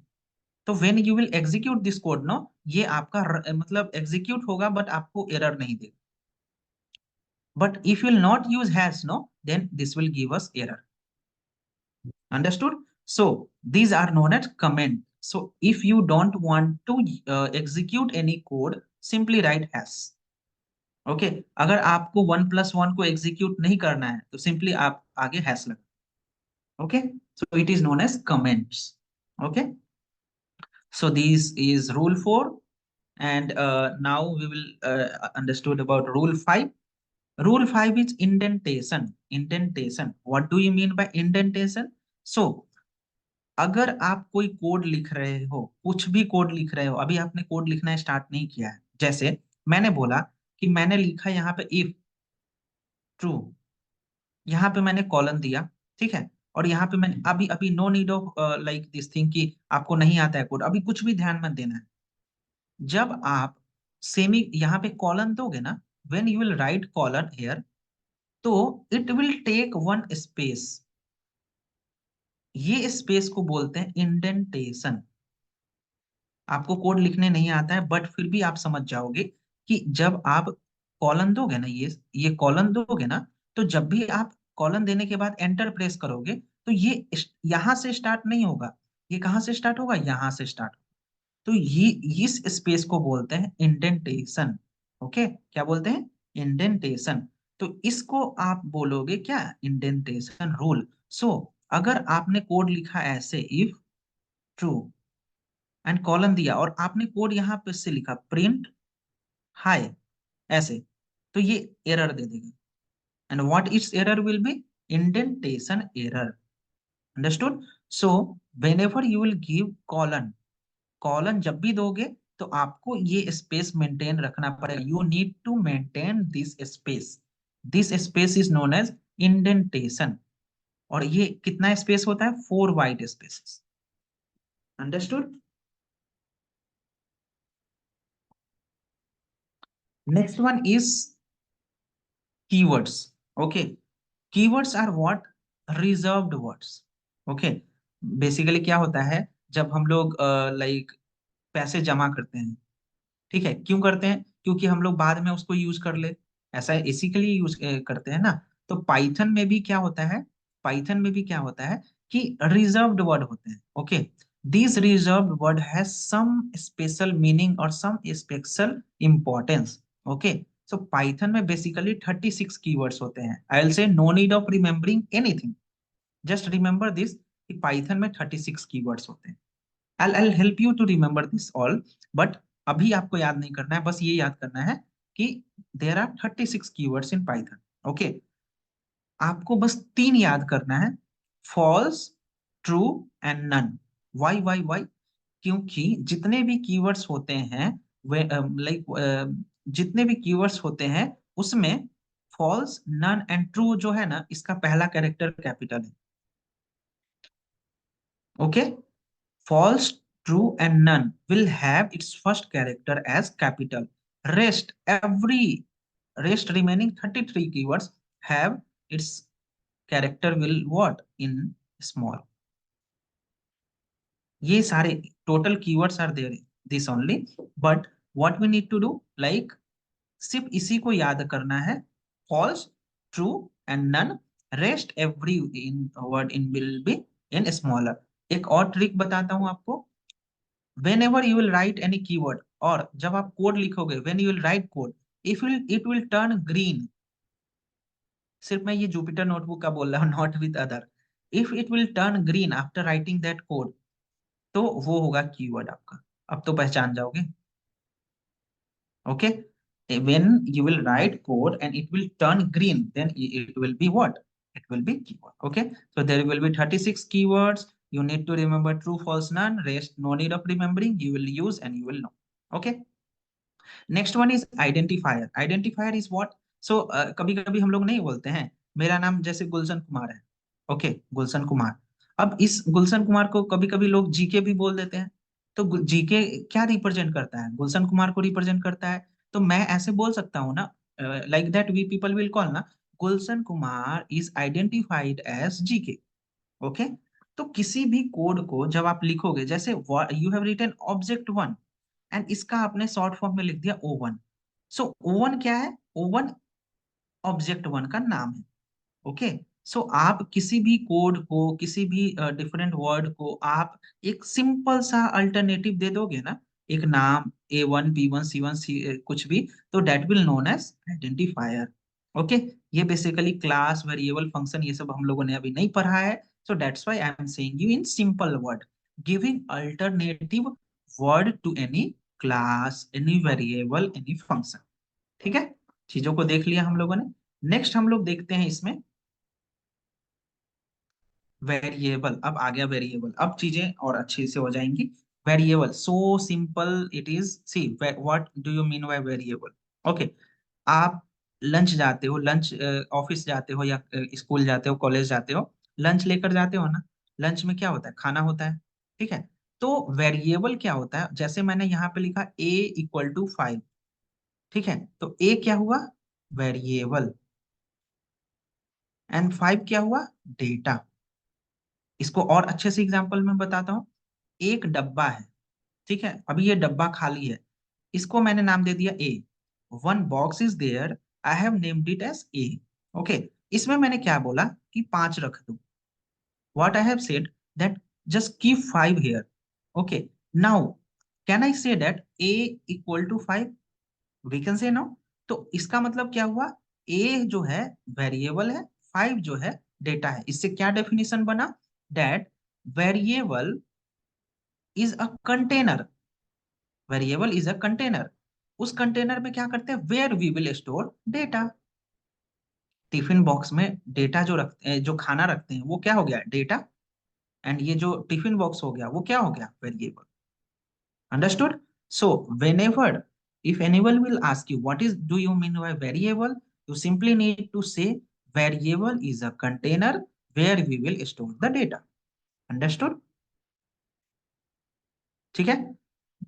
So when you will execute this code, no, ये आपका मतलब execute होगा, but आपको error नहीं देगा। But if you will not use hash, no, then this will give us error. Understood? So these are known as comment. So if you don't want to execute any code, simply write hash. Okay, अगर आपको 1 plus 1 को execute नहीं करना है, तो simply आप आगे hash लगा। Okay, so it is known as comments. Okay, so this is rule 4 and now we will understood about rule 5. Rule 5 is indentation. Indentation, what do you mean by indentation? So अगर आप कोई code लिख रहे हो, कुछ भी code लिख रहे हो, अभी आपने कोड लिखना स्टार्ट नहीं किया है, जैसे मैंने बोला कि मैंने लिखा यहाँ पे इफ ट्रू, यहाँ पे मैंने कॉलन दिया, ठीक है, और यहाँ पे मैंने अभी अभी no need of like this thing कि आपको नहीं आता है कोड, अभी कुछ भी ध्यान मत देना है। जब आप सेमी यहाँ पे कॉलन दोगे ना, when you will right colon here, तो इट विल टेक 1 स्पेस, ये स्पेस को बोलते हैं इंडेंटेशन। आपको कोड लिखने नहीं आता है, बट फिर भी आप समझ जाओगे कि जब आप कॉलन दोगे ना, ये कॉलन दोगे ना, तो जब भी आप कॉलन देने के बाद एंटर प्रेस करोगे, तो ये यहां से स्टार्ट नहीं होगा, ये कहां से स्टार्ट होगा? यहां से स्टार्ट। तो ये इस स्पेस को बोलते हैं इंडेंटेशन। ओके, क्या बोलते हैं? इंडेंटेशन। तो इसको आप बोलोगे क्या? Indentation rule. सो अगर आपने कोड लिखा ऐसे इफ ट्रू एंड कॉलन दिया, और आपने कोड यहाँ पे से लिखा प्रिंट हाई ऐसे, तो ये एरर दे देगा। And what it's error will be? Indentation error. Understood? So whenever you will give colon, colon जब भी दोगे, तो तो आपको ये स्पेस मेंटेन रखना पड़ेगा। You need to maintain this space is known as indentation. और ये कितना स्पेस होता है? 4 wide spaces. Understood? Next one is keywords. Okay, keywords are what? Reserved words. Okay, basically क्या होता है जब हम लोग लाइक पैसे जमा करते हैं, ठीक है, क्यों करते हैं? क्योंकि हम लोग बाद में उसको यूज कर ले, ऐसा इसी के लिए यूज करते हैं ना। तो पाइथन में भी क्या होता है, पाइथन में भी क्या होता है कि रिजर्व्ड वर्ड होते हैं। Okay, this reserved word has some special meaning और some special importance. Okay, so Python में बेसिकली 36 कीवर्ड्स होते हैं। I will say no need of remembering anything, just remember this कि पाइथन में 36 कीवर्ड्स होते हैं। I'll help you to remember this all, but अभी आपको याद नहीं करना है, बस ये याद करना है कि there are 36 keywords in Python. Okay, आपको बस 3 याद करना है, false, true and none. Why? क्योंकि जितने भी keywords होते हैं वे जितने भी keywords होते हैं उसमें false, none and true जो है ना, इसका पहला कैरेक्टर कैपिटल है। Okay, false, true and none will have its first character as capital. Rest remaining 33 keywords have its character will what? In small. ये सारे total keywords are there this only, but what we need to do, like सिर्फ इसी को याद करना है, false, true and none, rest every in word in will be in smaller. एक और ट्रिक बताता हूं आपको। whenever you will write any keyword, और जब आप कोड लिखोगे, when you will write code, if it will turn green, सिर्फ मैं ये जुपिटर नोटबुक का बोल रहा हूँ, not with other, if it will turn green after writing that code, तो वो होगा कीवर्ड आपका। अब तो पहचान जाओगे। Okay, when you will write code and it will turn green, then it will be what? It will be keyword. Okay, so there will be 36 keywords. You need to remember true, false, none, rest no need of remembering, you will use and you will know. Okay, next one is identifier. Identifier is what? So कभी कभी हम लोग नहीं बोलते हैं मेरा नाम जैसे गुलशन कुमार है। ओके, गुलशन कुमार। अब इस गुलशन कुमार को कभी कभी लोग जीके भी बोल देते हैं। तो जीके क्या रिप्रेजेंट करता है? गुलशन कुमार को रिप्रेजेंट करता है। तो मैं ऐसे बोल सकता हूँ ना, like that we people will call ना, Gulshan Kumar is identified as GK. Okay, तो किसी भी कोड को जब आप लिखोगे, जैसे you have written object 1 and इसका आपने शॉर्ट फॉर्म में लिख दिया O1। सो O1 क्या है? O1 ऑब्जेक्ट 1 का नाम है। ओके, सो आप किसी भी कोड को, किसी भी डिफरेंट वर्ड को आप एक सिंपल सा अल्टरनेटिव दे दोगे ना, एक नाम A1 B1 C1 कुछ भी, तो that will known as identifier. Okay, ये बेसिकली क्लास, वेरिएबल, फंक्शन, ये सब हम लोगों ने अभी नहीं पढ़ा है। So that's why I am saying you in simple word, giving alternative word to any class, any variable, any function. ठीक है, चीजों को देख लिया हम लोगों ने। नेक्स्ट हम लोग देखते हैं इसमें वेरिएबल। अब आ गया वेरिएबल, अब चीजें और अच्छे से हो जाएंगी। Variable, so simple it is. See what do you mean by variable? Okay, आप लंच जाते हो, लंच ऑफिस जाते हो या स्कूल जाते हो, कॉलेज जाते हो, लंच लेकर जाते हो ना। लंच में क्या होता है? खाना होता है। ठीक है, तो वेरिएबल क्या होता है? जैसे मैंने यहाँ पे लिखा A = 5। ठीक है, तो A क्या हुआ? वेरिएबल। एंड 5 क्या हुआ? डेटा। इसको और अच्छे से एग्जांपल में बताता हूँ। एक डब्बा है, ठीक है, अभी ये डब्बा खाली है, इसको मैंने नाम दे दिया A। 1 box is there, I have named it as A। Okay, इसमें मैंने क्या बोला कि 5 रख दो। What I have said that just keep 5 here. Okay, now can I say that A = 5? We can say no. तो इसका मतलब क्या हुआ? A जो है वेरिएबल है, 5 जो है डेटा है। इससे क्या डेफिनेशन बना? That variable is a container. Variable is a container. उस कंटेनर में क्या करते हैं? Where we will store data. Tiffin box में डेटा जो रखते हैं, जो खाना रखते हैं, वो क्या हो गया? डेटा। एंड ये जो टिफिन बॉक्स हो गया, वो क्या हो गया? Variable. Understood? So whenever, if anyone will ask you what is do you mean by variable, you simply need to say variable is a container where we will store the data. Understood? ठीक है।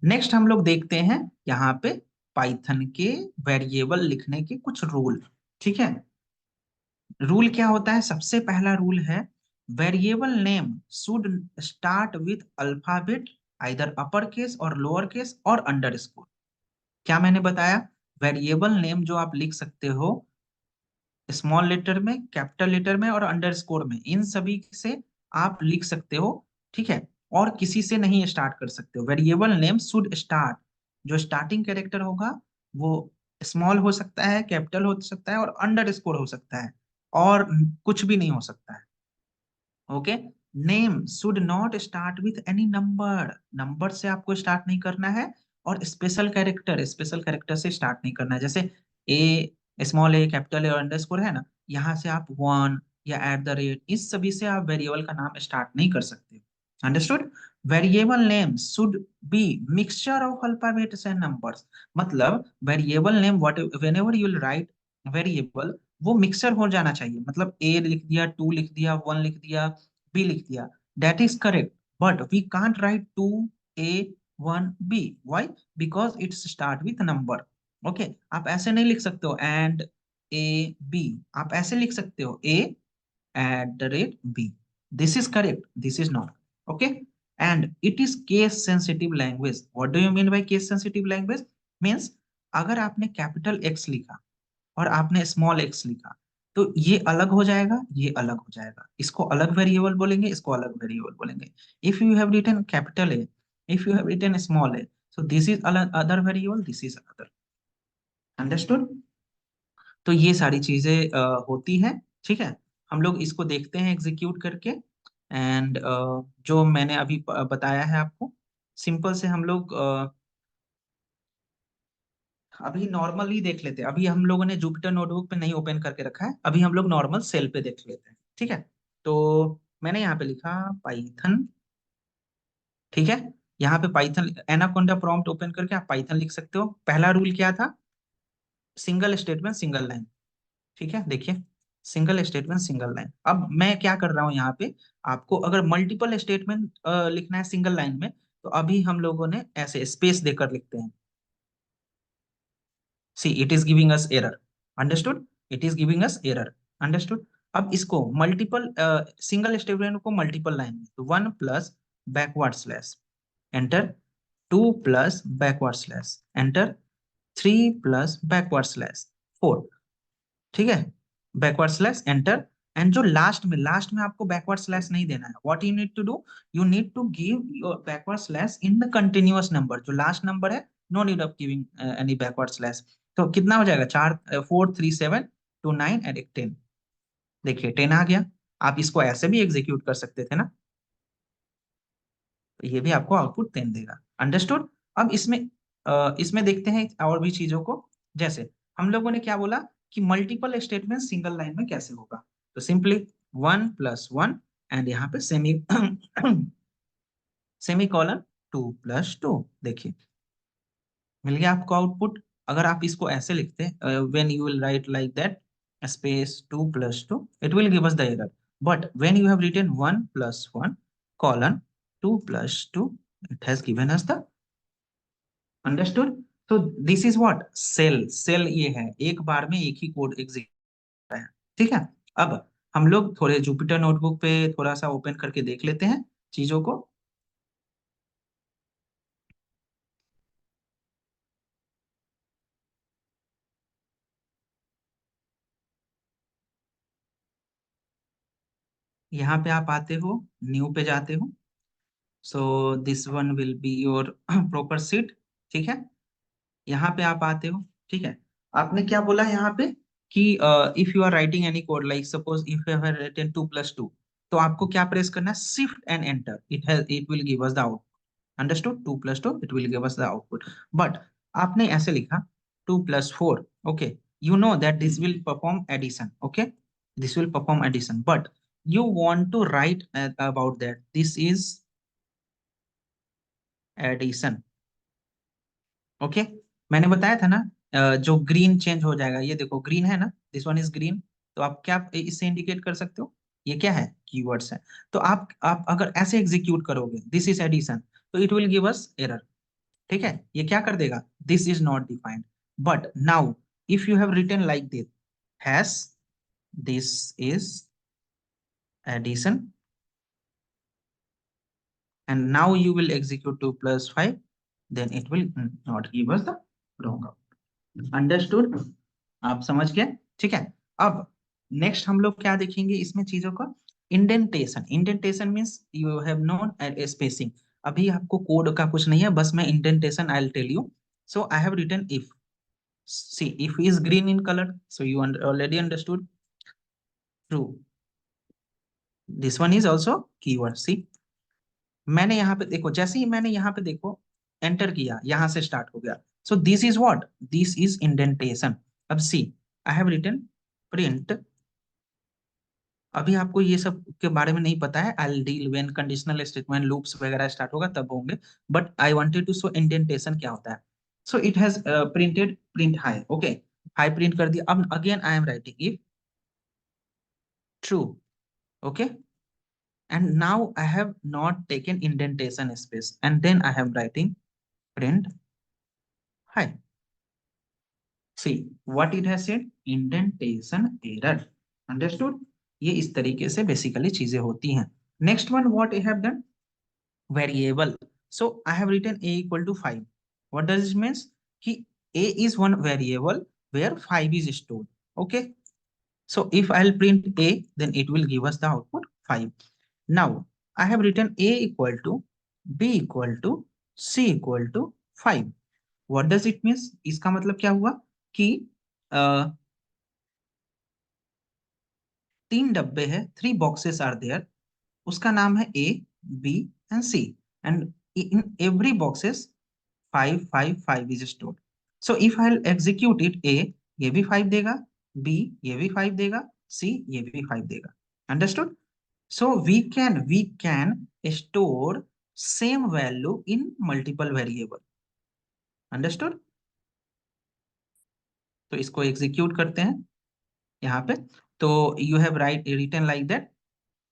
Next हम लोग देखते हैं यहाँ पे Python के variable लिखने के कुछ रूल। ठीक है, रूल क्या होता है? सबसे पहला रूल है variable name should start with alphabet either upper case और लोअर केस और अंडरस्कोर। क्या मैंने बताया? वेरिएबल नेम जो आप लिख सकते हो स्मॉल लेटर में, कैपिटल लेटर में और अंडरस्कोर में, इन सभी से आप लिख सकते हो। ठीक है, और किसी से नहीं स्टार्ट कर सकते हो। वेरिएबल नेम शुड स्टार्ट, जो स्टार्टिंग कैरेक्टर होगा वो स्मॉल हो सकता है, कैपिटल हो सकता है और अंडरस्कोर हो सकता है, और कुछ भी नहीं हो सकता है। Okay, name should not start with any number, number से आपको स्टार्ट नहीं करना है, और स्पेशल कैरेक्टर से स्टार्ट नहीं करना है। जैसे ए, स्मॉल ए, कैपिटल ए और अंडरस्कोर है ना, यहाँ से आप वन या एट द रेट, इस सभी से आप वेरिएबल का नाम स्टार्ट नहीं कर सकते। Understood? Variable name should be mixture of alphabets and numbers. मतलब variable name what whenever you will write variable, वो मिक्सर हो जाना चाहिए। मतलब ए लिख दिया, टू लिख दिया, वन लिख दिया, बी लिख दिया, that is correct, but we can't write to A one B. Why? Because it's start with number. Okay, आप ऐसे नहीं लिख सकते हो एंड ए बी, आप ऐसे लिख सकते हो A at the rate B. This is correct, this is not. Okay, and it is case sensitive language. What do you mean by case sensitive language? Means अगर आपने कैपिटल एक्स लिखा और आपने स्मॉल एक्स लिखा, तो ये अलग हो जाएगा, ये अलग हो जाएगा। इसको अलग वेरिएबल बोलेंगे, इसको अलग वेरिएबल बोलेंगे। If you have written capital A, if you have written small A, so this is other variable, this is other. Understood? तो ये सारी चीजें होती हैं। ठीक है, हम लोग इसको देखते हैं एग्जीक्यूट करके। एंड जो मैंने अभी बताया है आपको, सिंपल से हम लोग अभी नॉर्मली देख लेते हैं। अभी हम लोगों ने जुपिटर नोटबुक पे नहीं ओपन करके रखा है, अभी हम लोग नॉर्मल सेल पे देख लेते हैं। ठीक है, तो मैंने यहाँ पे लिखा पाइथन। ठीक है, यहाँ पे पाइथन एनाकोंडा प्रॉम्प्ट ओपन करके आप पाइथन लिख सकते हो। पहला रूल क्या था? Single statement single line. ठीक है, देखिए सिंगल स्टेटमेंट सिंगल लाइन। अब मैं क्या कर रहा हूँ यहाँ पे, आपको अगर मल्टीपल स्टेटमेंट लिखना है सिंगल लाइन में, तो अभी हम लोगों ने ऐसे स्पेस देकर लिखते हैं। See, it is giving us error. Understood? It is giving us error. Understood? अब इसको मल्टीपल सिंगल स्टेटमेंट को मल्टीपल लाइन में, तो 1 plus backward slash enter, 2 plus backward slash enter, 3 plus backward slash 4। ठीक है, बैकवर्ड स्लैश एंटर। एंड जो last में आपको बैकवर्ड स्लैश नहीं देना है। What you need to do, you need to give your backward slash in the continuous number. जो last number है, no need of giving any backward slash. तो कितना हो जाएगा? 4 4 3 7 2 9 एंड 10। देखिए 10 आ गया। आप इसको ऐसे भी एग्जीक्यूट कर सकते थे ना, तो ये भी आपको आउटपुट 10 देगा। अंडरस्टूड? अब इसमें देखते हैं और भी चीजों को। जैसे हम लोगों ने क्या बोला कि मल्टीपल स्टेटमेंट सिंगल लाइन में कैसे होगा, तो सिंपली 1 प्लस 1 एंड यहाँ पे सेमी कॉलन 2 प्लस 2। देखिए मिल गया आपको आउटपुट। अगर आप इसको ऐसे लिखते when you will write like that space 2 plus 2, it will give us the error. But when you have written 1 plus 1 colon 2 plus 2, it has given us the understood। so this is what cell ये है, एक बार में एक ही code execute होता है। ठीक है, अब हम लोग थोड़े जुपिटर नोटबुक पे थोड़ा सा ओपन करके देख लेते हैं चीजों को। यहाँ पे आप आते हो, न्यू पे जाते हो। So this one will be your proper seat. ठीक है, यहाँ पे आप आते हो। ठीक है, आपने क्या बोला यहाँ पे कि if you are writing any code, like suppose if you have written 2 plus 2, तो आपको क्या प्रेस करना है? Shift and enter. It will give us the output. Understood? 2 plus 2, it will give us the output. But आपने ऐसे लिखा 2 plus 4। Okay, you know that this will perform addition. Okay, this will perform addition, but you want to write about that this is addition. Okay, मैंने बताया था ना जो green change हो जाएगा, ये देखो ग्रीन है ना, दिस वन इज ग्रीन। तो आप क्या इससे इंडिकेट कर सकते हो, ये क्या है, कीवर्ड्स है। तो आप अगर ऐसे एग्जीक्यूट करोगे दिस इज एडिशन, तो it will give us error. ठीक है, ये क्या कर देगा, this is not defined. But now if you have written like this, hash this is addition, and now you will execute 2 plus 5, then it will not give us the wrong output. Understood? आप समझ गए? ठीक है। अब next हम लोग क्या देखेंगे इसमें चीजों का, indentation. Indentation means you have known spacing. अभी आपको कोड का कुछ नहीं है, बस मैं indentation I will tell you. So I have written if, see if is green in color, so you already understood, true. This one is also keyword, see। मैंने यहाँ पे देखो, जैसे ही मैंने यहाँ पे देखो एंटर किया, यहाँ से स्टार्ट हो गया। सो this is what, this is indentation. अब सी आई हैव रिटन प्रिंट, अभी आपको ये सब के बारे में नहीं पता है, I deal when conditional statement loops वगैरह स्टार्ट होगा तब होंगे, but I wanted to show indentation क्या होता है। So it has printed print hi, okay, hi print कर दिया। अब again I am writing if true, okay, and now I have not taken indentation space, and then I am writing print hi. See what it has said, indentation error। Understood? ये इस तरीके से basically चीजें होती हैं। Next one what I have done, variable. So I have written a equal to 5। What does it means कि a is one variable where 5 is stored, okay। So if I'll print a, then it will give us the output 5। Now I have written a equal to b equal to c equal to 5। What does it means? इसका मतलब क्या हुआ कि तीन डब्बे है, 3 boxes are there, उसका नाम है a, b and c, and in every boxes 5 5 5 is stored। So if I'll execute it, a ये भी 5 देगा, b ये भी 5 देगा, c ये भी 5 देगा। Understood? So we can store same value in multiple variable। Understood? तो इसको एग्जीक्यूट करते हैं यहाँ पे। तो you have written like that,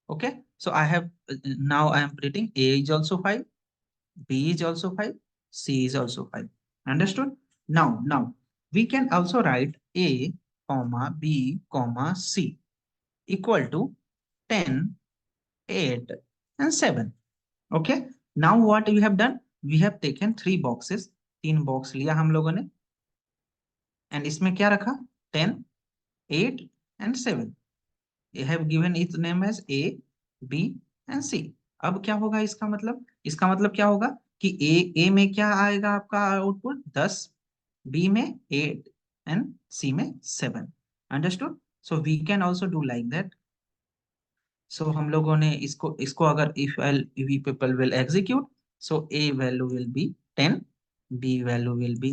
okay। So I have now I am printing a is also 5, b is also 5, c is also 5। Understood? Now we can also write a comma b comma c equal to 10, 8 and 7। Okay, now what we have done, we have taken 3 boxes, 3 box लिया हम लोगों ने, and इसमें क्या रखा, 10, 8 and 7। ये have given its name as a, b and c। अब क्या होगा इसका मतलब, इसका मतलब क्या होगा कि a में क्या आएगा आपका आउटपुट 10, b में 8 and c में 7। Understood? So we can also do like that. So हम लोगों ने इसको अगर if we people will execute, so a value will be 10, b value will be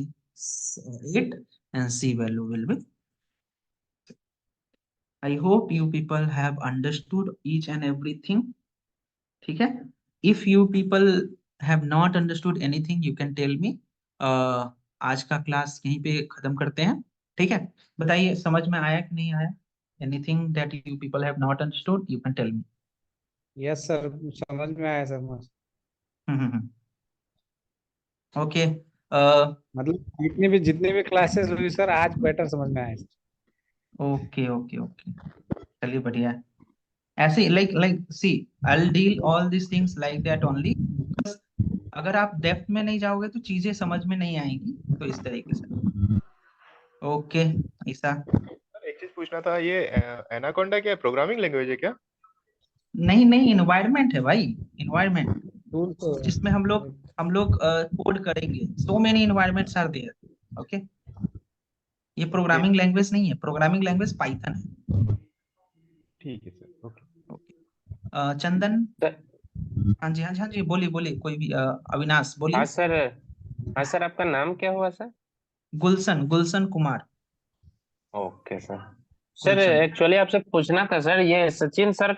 8 and c value will be, I hope you people have understood each and everything। ठीक है, if you people have not understood anything you can tell me। आज का class यहीं पे खत्म करते हैं, ठीक है। बताइए समझ में आया कि नहीं आया, anything that you people have not understood you can tell me। Yes sir, समझ में आया सर मुझे। ओके, मतलब जितने भी क्लासेस हुई सर, आज बेटर समझ में आया सर। ओके ओके ओके, चलिए बढ़िया है। ऐसे like see I will deal all this things like that only. अगर आप डेप्थ में नहीं जाओगे तो चीजें समझ में नहीं आएंगी, तो इस तरीके से। ओके ईसा। एक चीज पूछना था, ये एनाकोंडा क्या प्रोग्रामिंग लैंग्वेज है क्या? नहीं इन्वायरमेंट है भाई, इन्वायरमेंट टूल तो जिसमें हम लोग कोड करेंगे। So many environments are there, okay. ये प्रोग्रामिंग लैंग्वेज नहीं है, प्रोग्रामिंग लैंग्वेज पाइथन है। ठीक है सर, ओके। चंदन, हाँ जी हाँ जी हाँ जी, बोलिए बोलिए, कोई भी अविनाश बोलिए। हाँ सर, आपका नाम क्या हुआ sir? Gulshan Kumar. Okay sir. Sir Gulshan. Actually आपसे पूछना था सर, ये सचिन सर का